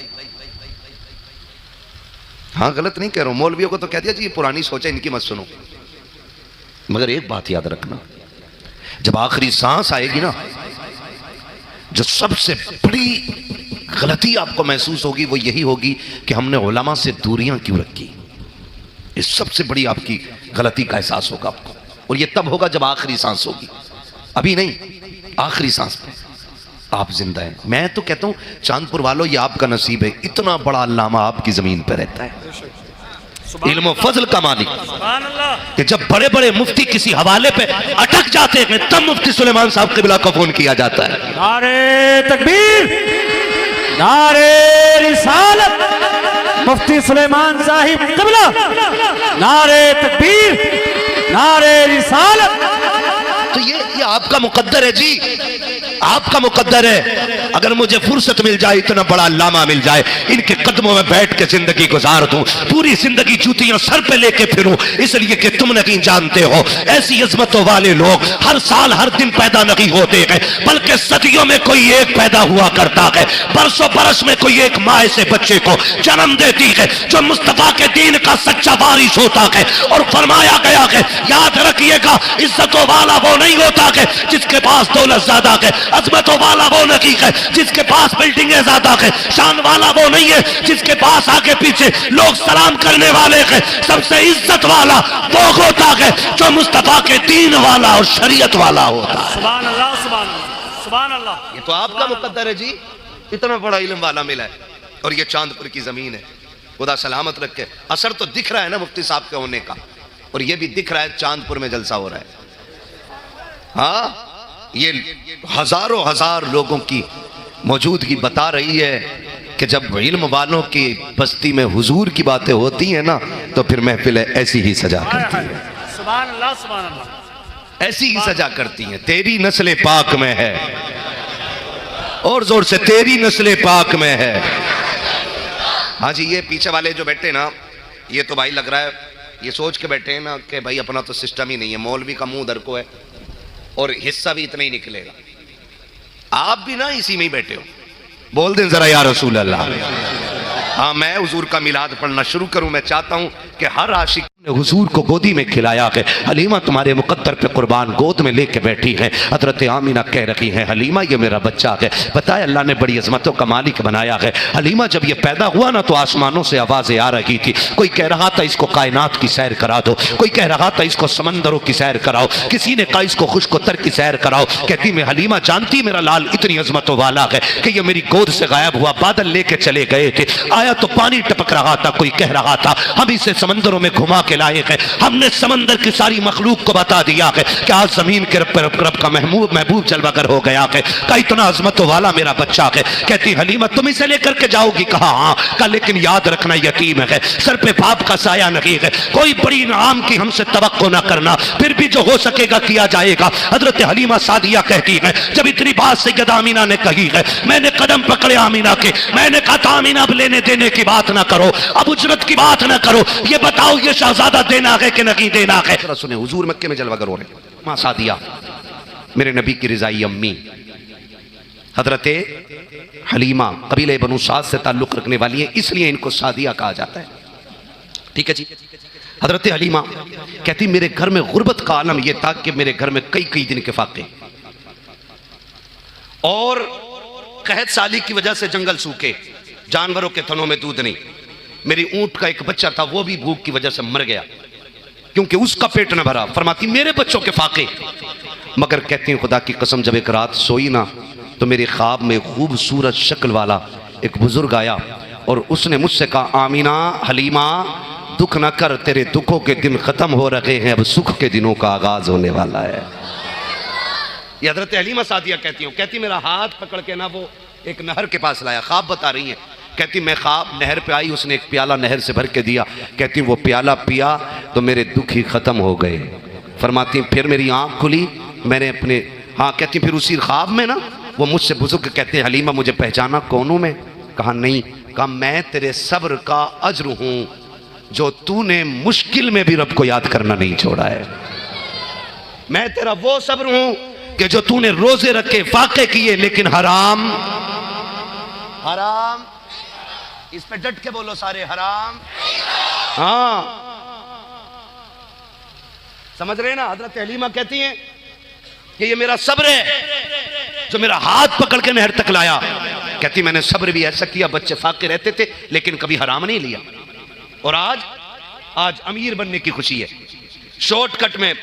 हाँ, गलत नहीं कह रहा हूं, मौलवियों को तो कह दिया जी ये पुरानी सोचे, इनकी मत सुनो। मगर एक बात याद रखना, जब आखिरी सांस आएगी ना, जो सबसे बड़ी गलती आपको महसूस होगी वो यही होगी कि हमने उलमा से दूरियां क्यों रखी। इस सबसे बड़ी आपकी गलती का एहसास होगा आपको, और ये तब होगा जब आखिरी सांस होगी, अभी नहीं। आखिरी सांस पे आप जिंदा हैं। मैं तो कहता हूँ चांदपुर वालों, ये आपका नसीब है, इतना बड़ा अल्लामा आपकी जमीन पर रहता है, इल्म फजल का मालिक, सुभान अल्लाह। कि जब बड़े बड़े मुफ्ती किसी हवाले पे अटक जाते हैं तब मुफ्ती सुलेमान साहब क़िबला को फोन किया जाता है। नारे तकबीर, नारे रिसालत, मुफ्ती सुलेमान साहिब क़िबला, नारे तकबीर, नारे रिसालत। तो ये आपका मुकद्दर है जी, आपका मुकद्दर है। अगर मुझे फुर्सत मिल जाए, इतना बड़ा अल्लामा मिल जाए, इनके कदमों में बैठ के जिंदगी गुजार दूं, पूरी जिंदगी जूतियां सर पे लेके फिरूं, इसलिए कि तुम नहीं जानते हो ऐसी इज्जतों वाले लोग हर साल हर दिन पैदा नहीं होते हैं, बल्कि सदियों में कोई एक पैदा हुआ करता है, बरसों बरस में कोई एक माँ ऐसे बच्चे को जन्म देती है जो मुस्तफा के दीन का सच्चा वारिस होता है। और फरमाया गया है, याद रखिएगा, इज्जतों वाला वो नहीं होता है जिसके पास दौलत ज्यादा है, अजमतों वाला वो नहीं है जिसके पास बिल्डिंगें ज्यादा है, शान वाला वो नहीं है जिसके पास आगे पीछे लोग सलाम करने वाले हैं। सबसे इज्जत वाला वो होता है जो मुस्तफा के दीन वाला और शरीयत वाला होता है। सुभान अल्लाह, सुभान अल्लाह, सुभान अल्लाह। ये तो आपका मुकद्दर है जी, इतना बड़ा इल्म वाला मिला है, और ये चांदपुर की जमीन है, खुदा सलामत रखे। असर तो दिख रहा है ना मुफ्ती साहब के होने का, और ये भी दिख रहा है चांदपुर में जलसा हो रहा है। हाँ, ये हजारों हजार लोगों की मौजूदगी बता रही है कि जब इल्म वालों की बस्ती में हुजूर की बातें होती हैं ना, तो फिर महफिलें ऐसी ही सजा करती हैं, सुभान अल्लाह, सुभान अल्लाह, ऐसी ही सजा करती हैं। तेरी नस्ल पाक में है, और जोर से, तेरी नस्ल पाक में है। हाँ जी, ये पीछे वाले जो बैठे ना, ये तो भाई लग रहा है ये सोच के बैठे हैं ना कि भाई अपना तो सिस्टम ही नहीं है, मौलवी का मुंह उधर को है और हिस्सा भी इतना ही निकलेगा। आप भी ना इसी में ही बैठे हो, बोल दें जरा या रसूल अल्लाह। हाँ, मैं हुजूर का मिलाद पढ़ना शुरू करूं। मैं चाहता हूं कि हर आशिक ने हुजूर को गोदी में खिलाया है। हलीमा तुम्हारे मुकद्दर पे कुर्बान गोद में लेके बैठी है। हजरत आमीना कह रही हैं, हलीमा ये मेरा बच्चा है। पता है अल्लाह ने बड़ी अजमतों का मालिक बनाया है। हलीमा जब ये पैदा हुआ ना, तो आसमानों से आवाजें आ रही थी। कोई कह रहा था इसको कायनात की सैर करा दो, कोई कह रहा था इसको समंदरों की सैर कराओ, किसी ने कहा इसको खुशकोतर की सैर कराओ। कहती मैं हलीमा जानती मेरा लाल इतनी अजमतों वाला है कि ये मेरी गोद से गायब हुआ, बादल लेके चले गए थे, आया तो पानी टपक रहा था, कोई कह रहा था हम इसे समंदरों में घुमा के लाए हैं। हमने समंदर की सारी मखलूक को बता दिया है कि आज जमीन के रब का महबूब जलवागर हो गया है, का इतना अजमतों वाला मेरा बच्चा है। कहती हलीमा तुम इसे लेकर के जाओगी? कहा हाँ। का लेकिन याद रखना यतीम है, सर पे बाप का साया नहीं है, कोई बड़ी इनाम की हमसे तवक्को ना करना, फिर भी जो हो सकेगा किया जाएगा। हजरत हलीमा सादिया कहती है, जब इतनी बात सैयदा आमीना ने कही है, मैंने कदम पकड़े आमीना के, मैंने कहा था आमीना अब लेने देने की बात ना करो, अब उजरत की बात ना करो, ये बताओ ये शहजादा देना है कि नहीं देना है। सुने, हुजूर मक्के में जलवागर हो रहे, मां सादिया मेरे नबी की रिजाई अम्मी हजरत हलीमा कबीले बनु साद से ताल्लुक रखने वाली है, इसलिए इनको सादिया कहा जाता है। ठीक है जी। हजरत हलीमा कहती मेरे घर में गुर्बत का आलम यह था कि मेरे घर में कई कई दिन के फाके, और कहत साली की वजह से जंगल सूखे, जानवरों के थनों में दूध नहीं। मेरी ऊंट का एक बच्चा था, वो भी भूख की वजह से मर गया क्योंकि उसका पेट न भरा। फरमाती मेरे बच्चों के फाके, मगर कहती हूँ खुदा की कसम जब एक रात सोई ना, तो मेरे ख्वाब में खूबसूरत शक्ल वाला एक बुजुर्ग आया और उसने मुझसे कहा आमीना हलीमा दुख न कर, तेरे दुखों के दिन खत्म हो रहे हैं, अब सुख के दिनों का आगाज होने वाला है। ये हजरत हलीमा सादिया कहती हूँ, कहती मेरा हाथ पकड़ के ना वो एक नहर के पास लाया, ख्वाब बता रही है। कहती मैं ख्वाब नहर पे आई, उसने एक प्याला नहर से भर के दिया, कहती वो प्याला पिया तो मेरे दुख ही खत्म हो गए। फरमाती फिर मेरी आंख खुली, मैंने अपने हाँ कहती फिर उसी ख्वाब में ना वो मुझसे बुजुर्ग कहते हैं हलीमा मुझे पहचाना कौन हूं मैं? कहा नहीं। कहा मैं तेरे सब्र का अज्र हूं, जो तूने मुश्किल में भी रब को याद करना नहीं छोड़ा है। मैं तेरा वो सब्र हूं कि जो तूने रोजे रखे फाके किए, लेकिन हराम हराम, इस पे डट के बोलो सारे, हराम। हाँ समझ रहे ना? हजरत हलीमा कहती हैं कि ये मेरा सब्र है जो मेरा हाथ पकड़ के नहर तक लाया। कहती मैंने सब्र भी ऐसा किया, बच्चे फाके रहते थे लेकिन कभी हराम नहीं लिया, और आज अमीर बनने की खुशी है। शॉर्टकट में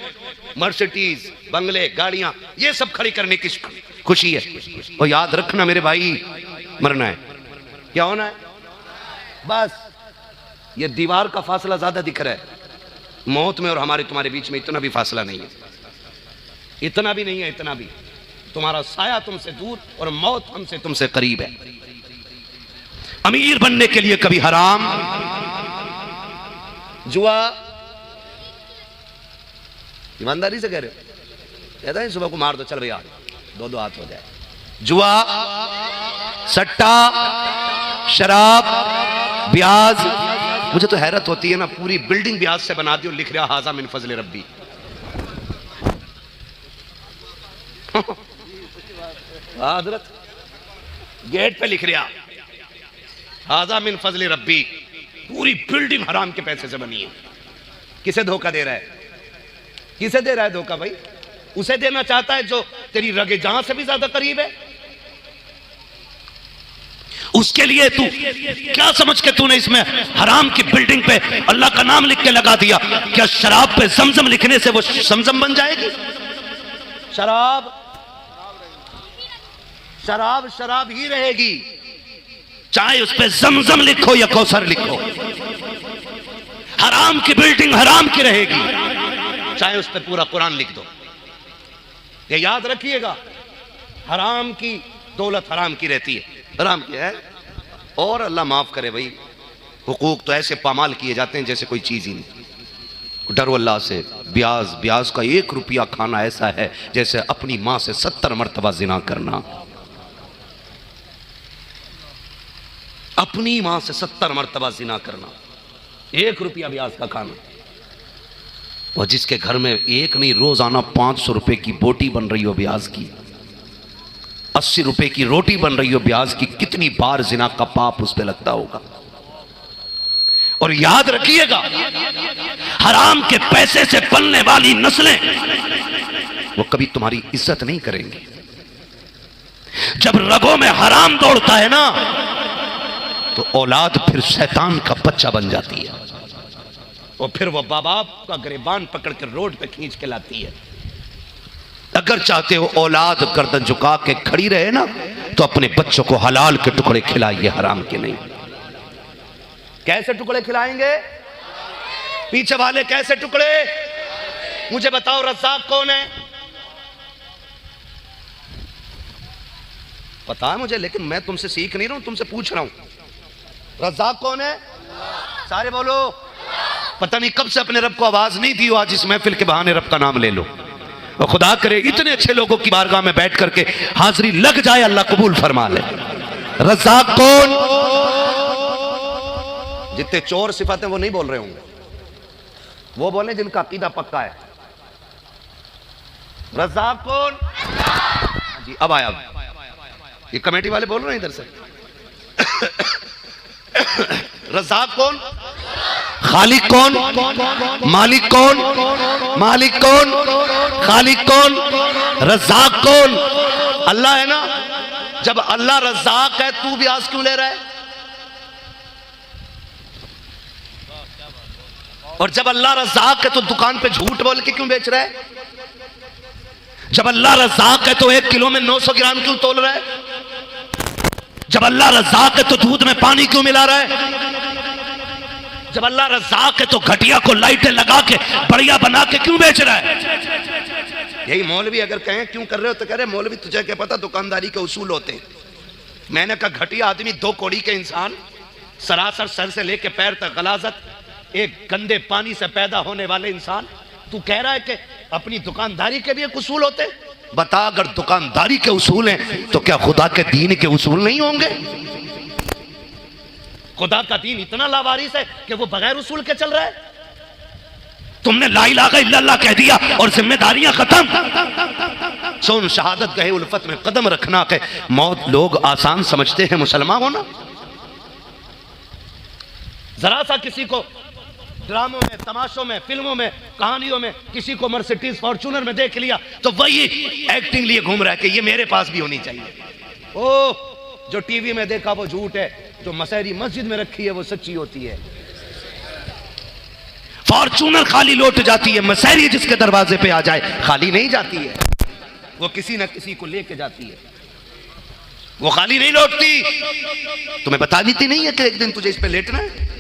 मर्सिडीज, बंगले, गाड़ियां, ये सब खड़ी करने की खुशी है। और याद रखना मेरे भाई, मरना है, क्या होना है, बस ये दीवार का फासला ज्यादा दिख रहा है। मौत में और हमारे तुम्हारे बीच में इतना भी फासला नहीं है, इतना भी नहीं है, इतना भी। तुम्हारा साया तुमसे दूर और मौत हमसे तुमसे करीब है। अमीर बनने के लिए कभी हराम, जुआ, ईमानदारी से कह रहे हो, कहता है सुबह को मार दो, चल भैया दो दो हाथ हो जाए। जुआ, सट्टा, शराब, ब्याज। मुझे तो हैरत होती है ना, पूरी बिल्डिंग ब्याज से बना दी और लिख रहा हाजा मिन फजल रब्बी। हजरत गेट पे लिख रहा हाजा मिन फजल रब्बी, पूरी बिल्डिंग हराम के पैसे से बनी है। किसे धोखा दे रहा है, किसे दे रहा है धोखा भाई? उसे देना चाहता है जो तेरी रगे जहां से भी ज्यादा करीब है। उसके लिए तू क्या समझ के तूने इसमें हराम की बिल्डिंग पे अल्लाह का नाम लिख के लगा दिया? क्या शराब पे जमजम लिखने से वो जमजम बन जाएगी? शराब शराब शराब ही रहेगी, चाहे उस पे जमजम लिखो या कौसर लिखो। हराम की बिल्डिंग हराम की रहेगी, चाहे उस पे पूरा कुरान लिख दो। ये याद रखिएगा, हराम की दौलत हराम की रहती है, हराम की है। और अल्लाह माफ करे भाई, हुकूक तो ऐसे पामाल किए जाते हैं जैसे कोई चीज ही नहीं। डरो अल्लाह से। ब्याज, ब्याज का 1 रुपया खाना ऐसा है जैसे अपनी मां से 70 मरतबा जिना करना। अपनी मां से 70 मरतबा जिना करना, 1 रुपया ब्याज का खाना। और जिसके घर में एक नहीं, रोजाना 500 रुपए की बोटी बन रही हो ब्याज की, 80 रुपए की रोटी बन रही हो ब्याज की, कितनी बार जिना का पाप उस पर लगता होगा। और याद रखिएगा, हराम के पैसे से पलने वाली नस्लें वो कभी तुम्हारी इज्जत नहीं करेंगी। जब रगों में हराम दौड़ता है ना, तो औलाद फिर शैतान का बच्चा बन जाती है, और फिर वो बाप का गिरबान पकड़ कर रोड पे खींच के लाती है। अगर चाहते हो औलाद गर्दन झुका के खड़ी रहे ना, तो अपने बच्चों को हलाल के टुकड़े खिलाइए, हराम के नहीं। कैसे टुकड़े खिलाएंगे? पीछे वाले कैसे टुकड़े? मुझे बताओ, रज़्ज़ाक़ कौन है? पता है मुझे, लेकिन मैं तुमसे सीख नहीं रहा हूं, तुमसे पूछ रहा हूं। रज़्ज़ाक़ कौन है? सारे बोलो। पता नहीं कब से अपने रब को आवाज नहीं दी हो, आज इस महफिल के बहाने रब का नाम ले लो। और खुदा करे इतने अच्छे लोगों की बारगाह में बैठ करके हाजिरी लग जाए, अल्लाह कबूल फरमा ले। रज़्ज़ाक़ कौन? जितने चोर सिफातें वो नहीं बोल रहे होंगे, वो बोले जिनका अकीदा पक्का है। रज़्ज़ाक़ कौन? जी अब आया, ये कमेटी वाले बोल रहे हैं इधर से। रज़्ज़ाक़ कौन? खालिक कौन? मालिक कौन? मालिक कौन? खालिक कौन? रज़्ज़ाक़ कौन? अल्लाह है ना। जब अल्लाह रज़्ज़ाक़ है, तू ब्याज क्यों ले रहा है? और जब अल्लाह रज़्ज़ाक़ है तो दुकान पे झूठ बोल के क्यों बेच रहा है? जब अल्लाह रज़्ज़ाक़ है तो 1 किलो में 900 ग्राम क्यों तोल रहा है? जब अल्लाह रज़्ज़ाक़ है तो दूध में पानी क्यों मिला रहा है? जब अल्लाह रज़्ज़ाक़ है तो घटिया को लाइटें लगा के बढ़िया बना के क्यों बेच रहा है? यही मौलवी अगर कहें क्यों कर रहे हो, तो कह रहे मौलवी तुझे क्या पता दुकानदारी के उसूल होते हैं। मैंने कहा घटिया आदमी, 2 कौड़ी के इंसान, सरासर सर से लेके पैर तक गलाजत, एक गंदे पानी से पैदा होने वाले इंसान, तू कह रहा है कि अपनी दुकानदारी के भी एक उसूल होते? बता, अगर दुकानदारी के उसूल हैं तो क्या खुदा के दीन के उसूल नहीं होंगे? खुदा का दीन इतना लावारिस है कि वो बगैर उसूल के चल रहा है। तुमने ला इलाहा इल्लल्लाह कह दिया और जिम्मेदारियां खत्म। सुन, शहादत गए उल्फत में कदम रखना के मौत लोग आसान समझते हैं, मुसलमान होना। जरा सा किसी को ड्रामों में, तमाशों में, फिल्मों में, कहानियों में किसी को मर्सिडीज फॉर्च्यूनर में देख लिया तो वही एक्टिंग लिए घूम रहा है कि ये मेरे पास भी होनी चाहिए। ओह, जो टीवी में देखा वो झूठ है, जो मसहरी मस्जिद में रखी है वो सच्ची होती है। फॉर्चूनर खाली लौट जाती है, मसैरी जिसके दरवाजे पे आ जाए खाली नहीं जाती है, वो किसी ना किसी को लेके जाती है, वो खाली नहीं लौटती। तुम्हें बता देती नहीं है कि एक दिन तुझे इस पे लेटना है?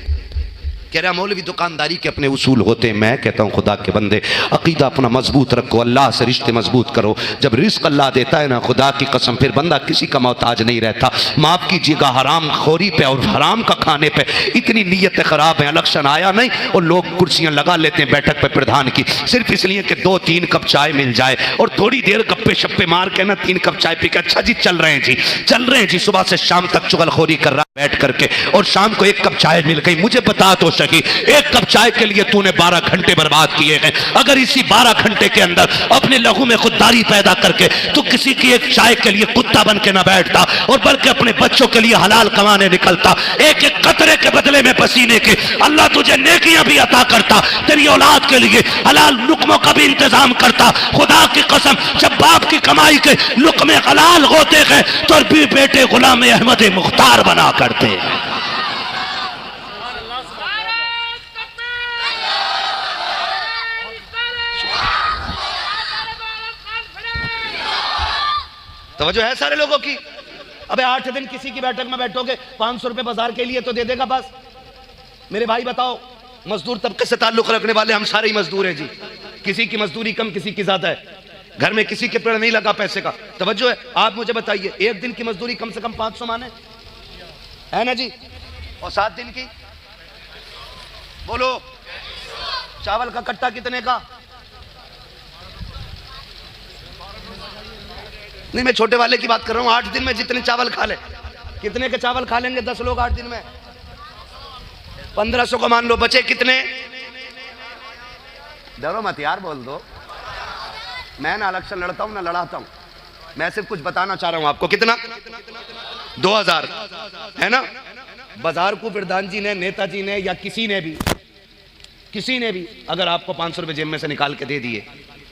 कह रहा मौलवी दुकानदारी के अपने उसूल होते हैं। मैं कहता हूं खुदा के बंदे अकीदा अपना मजबूत रखो, अल्लाह से रिश्ते मजबूत करो। जब रिस्क अल्लाह देता है ना, खुदा की कसम, फिर बंदा किसी का मोहताज नहीं रहता। माफ कीजिएगा, हराम खोरी पे और हराम का खाने पे इतनी नीयतें खराब हैं। इलेक्शन आया नहीं और लोग कुर्सियां लगा लेते हैं बैठक पे प्रधान की, सिर्फ इसलिए कि 2-3 कप चाय मिल जाए और थोड़ी देर गप्पे शप्पे मार के ना 3 कप चाय पी के अच्छा जी चल रहे हैं जी, चल रहे हैं जी, सुबह से शाम तक चुगलखोरी कर रहा बैठ करके, और शाम को 1 कप चाय मिल गई। मुझे बता तो सही, 1 कप चाय के लिए तूने 12 घंटे बर्बाद किए हैं। अगर इसी 12 घंटे के अंदर अपने लहू में खुददारी पैदा करके तू किसी की एक चाय के लिए कुत्ता बन के ना बैठता और बल्कि अपने बच्चों के लिए हलाल कमाने निकलता, एक एक कतरे के बदले में पसीने के अल्लाह तुझे नेकियां भी अता करता, तेरी औलाद के लिए हलाल लुकमों का भी इंतजाम करता। खुदा की कसम, जब बाप की कमाई के लुकमे हलाल होते हैं तो भी बेटे गुलाम अहमद मुख्तार बना करते हैं। तवज्जो है सारे लोगों की? अबे 8 दिन किसी की बैठक में बैठोगे, 500 रुपए बाजार के लिए तो दे देगा बस। मेरे भाई बताओ, मजदूर तबके से ताल्लुक रखने वाले हम सारे ही मजदूर हैं जी, किसी की मजदूरी कम किसी की ज्यादा है, घर में किसी के पेड़ नहीं लगा पैसे का। तवज्जो है? आप मुझे बताइए, 1 दिन की मजदूरी कम से कम 500 माने है ना जी, और 7 दिन की बोलो, चावल का कट्टा कितने का? नहीं, मैं छोटे वाले की बात कर रहा हूं। 8 दिन में जितने चावल खा ले, कितने के चावल खा लेंगे 10 लोग 8 दिन में? 1500 को मान लो, बचे कितने? डरो मत यार, बोल दो। मैं ना इलेक्शन लड़ता हूं ना लड़ाता हूं, मैं सिर्फ कुछ बताना चाह रहा हूं आपको। कितना? 2000 है ना। बाजार को प्रधान जी ने, नेताजी ने या किसी ने भी अगर आपको 500 रुपए जेब में से निकाल के दे दिए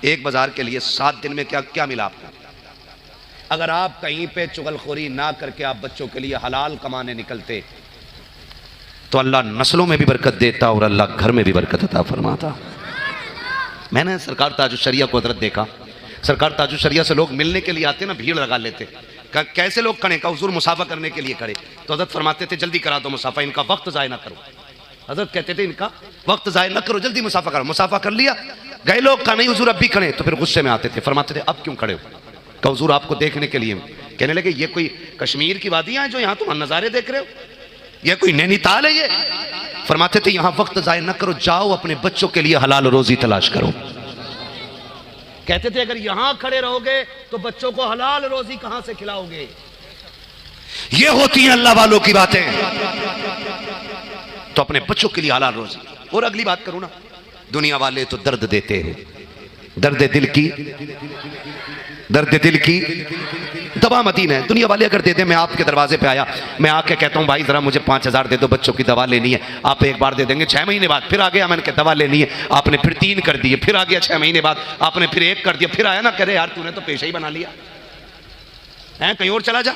एक बाजार के लिए, 7 दिन में क्या क्या मिला आपको? अगर आप कहीं पे चुगलखोरी ना करके आप बच्चों के लिए हलाल कमाने निकलते तो अल्लाह नस्लों में भी बरकत देता और अल्लाह घर में भी बरकत अता फरमाता। मैंने सरकार ताजुशरिया को हजरत देखा, सरकार ताजुशरिया से लोग मिलने के लिए आते ना, भीड़ लगा लेते। कैसे लोग खड़े? का हुजूर मुसाफा करने के लिए खड़े, तो हजरत फरमाते थे जल्दी करा दो मुसाफा, इनका वक्त ज़ाय ना करो। हजरत कहते थे इनका वक्त ज़ाय ना करो, जल्दी मुसाफा करो। मुसाफा कर लिया, गए लोग, का नहीं हुजूर अब भी खड़े, तो फिर गुस्से में आते थे, फरमाते थे अब क्यों खड़े हो? का हुजूर आपको देखने के लिए। कहने लगे ये कोई कश्मीर की वादियां हैं जो यहाँ तुम नज़ारे देख रहे हो? ये कोई नैनीताल है ये? फरमाते थे यहाँ वक्त ज़ाय न करो, जाओ अपने बच्चों के लिए हलाल रोजी तलाश करो। कहते थे अगर यहाँ खड़े रहोगे तो बच्चों को हलाल रोजी कहां से खिलाओगे? ये होती हैं अल्लाह वालों की बातें। तो अपने बच्चों के लिए हलाल रोजी। और अगली बात करूं ना, दुनिया वाले तो दर्द देते हैं, दर्द दिल की दवा मतीन है। दुनिया वाले अगर दे दे, मैं आपके दरवाजे पे आया, मैं आके कहता हूं भाई जरा मुझे 5000 दे दो, बच्चों की दवा लेनी है, आप एक बार दे देंगे, 6 महीने बाद फिर आ गया, मैंने कहा दवा लेनी है, आपने फिर 3 कर दिए, फिर आ गया 6 महीने बाद आपने फिर 1 कर दिया, फिर आया ना, करे यार तूने तो पेशा ही बना लिया है, कहीं और चला जा।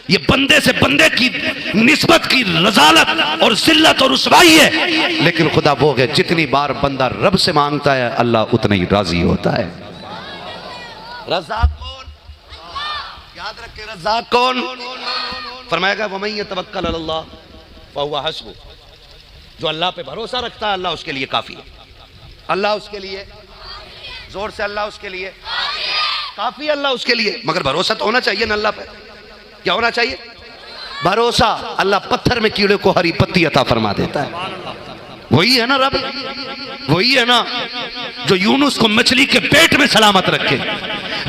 ये बंदे से बंदे की निस्बत की रज़ालत और जिल्लत और रुसवाई है। लेकिन खुदा वो है, जितनी बार बंदा रब से मांगता है अल्लाह उतना ही राजी होता है। रज़ाक कौन? याद रखे, रज़ाक कौन? फरमाएगा वमन यतवक्कल अलल्लाह फहुवा हस्बुह, जो अल्लाह पे भरोसा रखता है अल्लाह उसके लिए काफी है। अल्लाह उसके लिए, जोर से अल्लाह उसके लिए काफी, अल्लाह उसके लिए। मगर भरोसा तो होना चाहिए ना अल्लाह पे। क्या होना चाहिए? भरोसा। अल्लाह पत्थर में कीड़े को हरी पत्ती अता फरमा देता है। वही है ना रब, वही है ना जो यूनुस को मछली के पेट में सलामत रखे,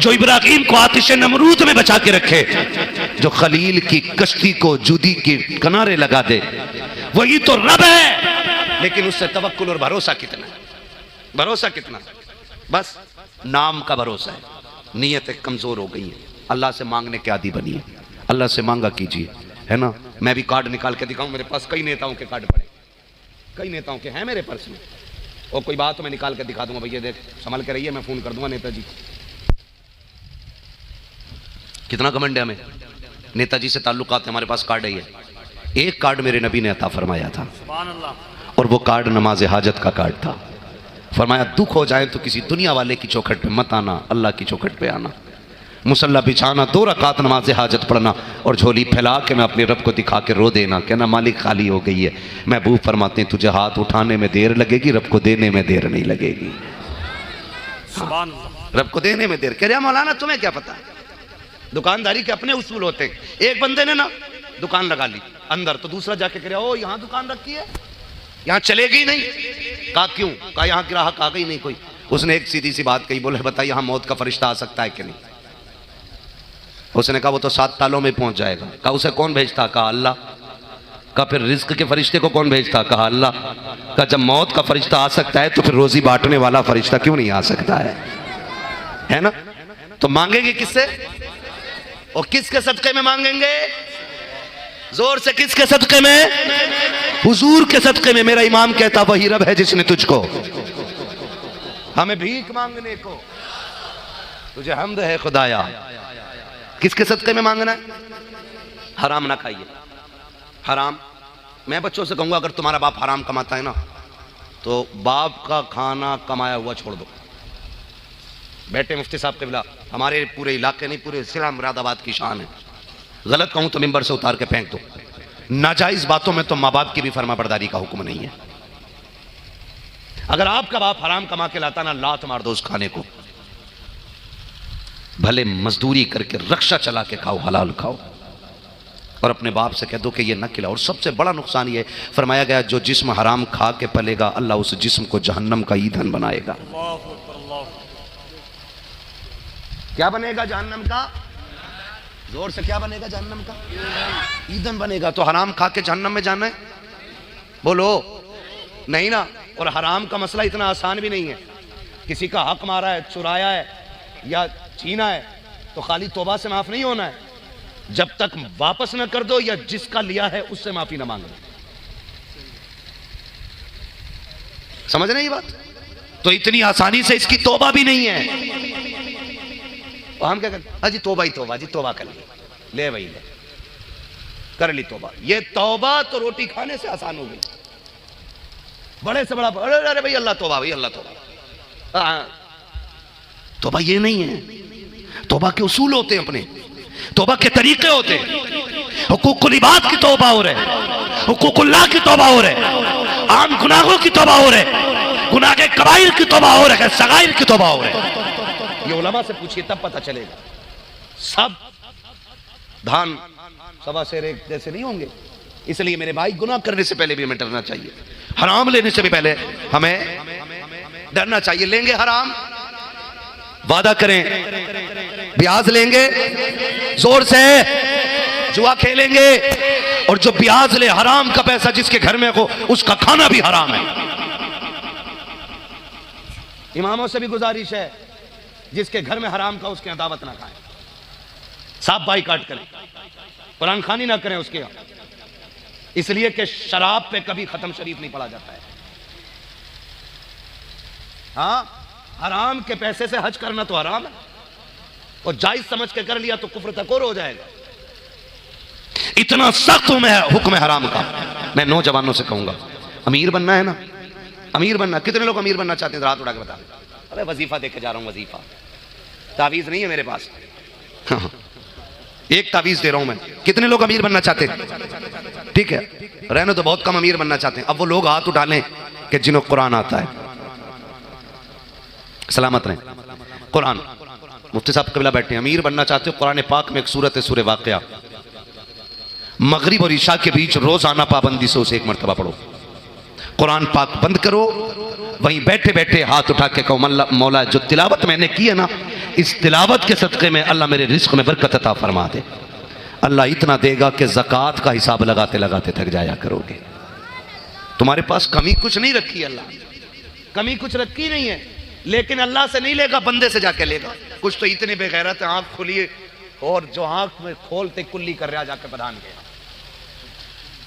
जो इब्राहीम को आतिश नमरूद में बचा के रखे, जो खलील की कश्ती को जूदी के किनारे लगा दे, वही तो रब है। लेकिन उससे तवक्कुल और भरोसा कितना? भरोसा कितना? बस नाम का भरोसा है। नीयतें कमजोर हो गई हैं, अल्लाह से मांगने के आदी बनी है। अल्लाह से मांगा कीजिए, है ना। मैं भी कार्ड निकाल के दिखाऊं, मेरे पास कई नेताओं के कार्ड पड़े, कई नेताओं के हैं मेरे पर्स में, और कोई बात तो मैं निकाल के दिखा दूंगा, भैया देख संभल के रहिए, मैं फोन कर दूंगा नेताजी। कितना घमंड है हमें, नेताजी से ताल्लुकात है, हमारे पास कार्ड है ये। एक कार्ड मेरे नबी ने अता फरमाया था, और वो कार्ड नमाज हाजत का कार्ड था। फरमाया दुख हो जाए तो किसी दुनिया वाले की चौखट पे मत आना, अल्लाह की चौखट पे आना। मुसल्ला बिछाना, 2 रकात नमाज हाजत पढ़ना और झोली फैला के मैं अपने रब को दिखा के रो देना, कहना मालिक खाली हो गई है। महबूब फरमाते हैं तुझे हाथ उठाने में देर लगेगी, रब को देने में देर नहीं लगेगी। सुभान अल्लाह। रब को देने में देर। कह रहा मौलाना तुम्हें क्या पता, दुकानदारी के अपने उसूल होते हैं। एक बंदे ने ना दुकान लगा ली अंदर, तो दूसरा जाके कह रहा ओ यहाँ दुकान रखी है, यहाँ चलेगी नहीं। कहा क्यों? कहा यहाँ ग्राहक आ गई नहीं कोई। उसने एक सीधी सी बात कही, बोले बताइए यहाँ मौत का फरिश्ता आ सकता है कि नहीं? उसने कहा वो तो 7 तालों में पहुंच जाएगा। कहा उसे कौन भेजता? कहा अल्लाह। कहा फिर रिज्क के फरिश्ते को कौन भेजता? कहा अल्लाह। कहा जब मौत का फरिश्ता आ सकता है तो फिर रोजी बांटने वाला फरिश्ता क्यों नहीं आ सकता है ना? तो मांगेंगे किससे और किसके सदके में मांगेंगे? जोर से किसके सदके में? हुजूर के सदके में। मेरा इमाम कहता वही रब है जिसने तुझको, हमें भीख मांगने को, तुझे हम्द है खुदाया। किसके सदके में मांगना है? हराम ना खाइए। हराम, मैं बच्चों से कहूंगा अगर तुम्हारा बाप हराम कमाता है ना तो बाप का खाना कमाया हुआ छोड़ दो। बैठे मुफ्ती साहब क़िबला, हमारे पूरे इलाके नहीं पूरे जिला मुरादाबाद की शान है। गलत कहूं तो मिंबर से उतार के फेंक दो। नाजायज बातों में तो माँ बाप की भी फर्मा बरदारी का हुक्म नहीं है। अगर आपका बाप हराम कमा के लाता ना, लात मार दो उस खाने को। भले मजदूरी करके रक्षा चला के खाओ, हलाल खाओ, और अपने बाप से कह दो कि ये न खिलाओ। और सबसे बड़ा नुकसान ये फरमाया गया जो जिस्म हराम खा के पलेगा अल्लाह उस जिस्म को जहन्नम का ईंधन बनाएगा। क्या बनेगा जहन्नम का? जोर से क्या बनेगा जहन्नम का? ईंधन बनेगा। तो हराम खा के जहन्नम में जाना है? बोलो नहीं ना। और हराम का मसला इतना आसान भी नहीं है। किसी का हक मारा है, चुराया है या छीना है तो खाली तौबा से माफ नहीं होना है, जब तक वापस न कर दो या जिसका लिया है उससे माफी न मांग लो। समझ रहे ये बात? तो इतनी आसानी से इसकी तौबा भी नहीं है। और हम क्या करते? हाजी तौबा ही तौबा, जी तौबा कर ली, ले भाई ले कर ली तौबा। ये तौबा तो रोटी खाने से आसान हो गई। बड़े से बड़ा अरे भाई अल्लाह तौबा, भाई अल्लाह तौबा। तौबा ये नहीं है। तौबा के उसूल होते हैं, अपने तौबा के तरीके होते हैं। हुकूकुल इबाद की तौबा हो रहे, हुकूकुल्लाह की तौबा हो रहे, आम गुनाहों की तौबा हो रहे, गुनाह के कबाइर की तौबा हो रहे, सगाइर की तौबा हो रहे। ये उलमा से पूछिए तब पता चलेगा। सब धान सवा शेर एक जैसे नहीं होंगे। इसलिए मेरे भाई गुनाह करने से पहले भी हमें डरना चाहिए, हराम लेने से भी पहले हमें डरना चाहिए। लेंगे हराम, वादा करें ब्याज लेंगे, जोर से जुआ खेलेंगे, और जो ब्याज ले हराम का पैसा जिसके घर में हो उसका खाना भी हराम है। इमामों से भी गुजारिश है जिसके घर में हराम का उसके दावत ना खाएं, साफ बाइकाट करें, कुरान खानी ना करें उसके यहाँ, इसलिए कि शराब पे कभी खत्म शरीफ नहीं पढ़ा जाता है। हाँ, हराम के पैसे से हज करना तो हराम है, और जायज समझ के कर लिया तो कुफ्र तक और हो जाएगा। इतना सख्त हुक्म है हराम का। मैं नौजवानों से कहूंगा, अमीर बनना है ना, अमीर बनना। कितने लोग अमीर बनना चाहते हैं? हाथ उठा के बता। अरे वजीफा देके जा रहा हूं, वजीफा, तावीज नहीं है मेरे पास। हाँ, एक तावीज दे रहा हूं मैं। कितने लोग अमीर बनना चाहते हैं? ठीक है, रहने तो बहुत कम अमीर बनना चाहते हैं। अब वो लोग हाथ उठा लें कि जिन्हों कुरान आता है, सलामत रहें। कुरान, मुफ्ती साहब क़िबला बैठे हैं, अमीर बनना चाहते हो, कुरान पाक में एक सूरत है सूरह वाक़िया, मगरिब और ईशा के बीच रोजाना पाबंदी से उसे 1 मरतबा पढ़ो। कुरान पाक बंद करो, वहीं बैठे बैठे हाथ उठा के कहो मौला जो तिलावत मैंने की है ना, इस तिलावत के सदक़े में अल्लाह मेरे रिज़्क़ में बरकत अता फरमा दे। अल्लाह इतना देगा कि ज़कात का हिसाब लगाते लगाते थक जाया करोगे। तुम्हारे पास कमी कुछ नहीं रखी, अल्लाह कमी कुछ रखी नहीं है, लेकिन अल्लाह से नहीं लेगा, बंदे से जाके लेगा। कुछ तो इतने बेगैरत है, आंख खुली और जो आंख में खोलते कुल्ली कर रहा जाके प्रधान के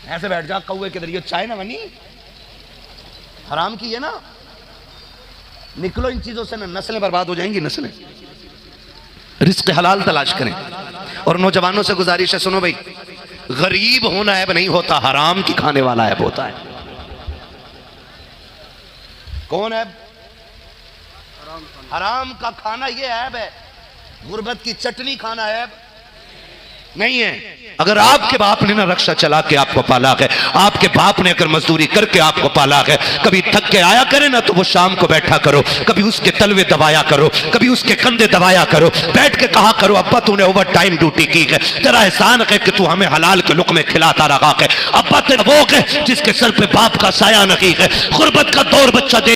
ऐसे बैठ जा, कौए के जरिए चाय ना बनी, हराम की है ना। निकलो इन चीजों से ना, नस्लें बर्बाद हो जाएंगी, नस्लें। रिज़्क़ हलाल तलाश करें। और नौजवानों से गुजारिश है, सुनो भाई, गरीब होना ऐब नहीं होता, हराम की खाने वाला ऐब होता है। कौन ऐब? हराम का खाना ये ऐब है, गुर्बत की चटनी खाना ऐब नहीं है। अगर आपके बाप ने ना रक्षा चला के आपको पाला है, आपके बाप ने अगर मजदूरी करके आपको पाला है, कभी थक के आया करे ना तो वो शाम को बैठा करो, कभी उसके तलवे दबाया करो, कभी उसके कंधे दबाया करो, बैठ के कहा करो अब्बा तूने ओवर टाइम ड्यूटी की है, तेरा एहसान है कि तू हमें हलाल के लुक़्मे खिलाता रहा है। अब्बा तेरा वो है जिसके सर पे बाप का साया नहीं है। गुर्बत का दौर बच्चा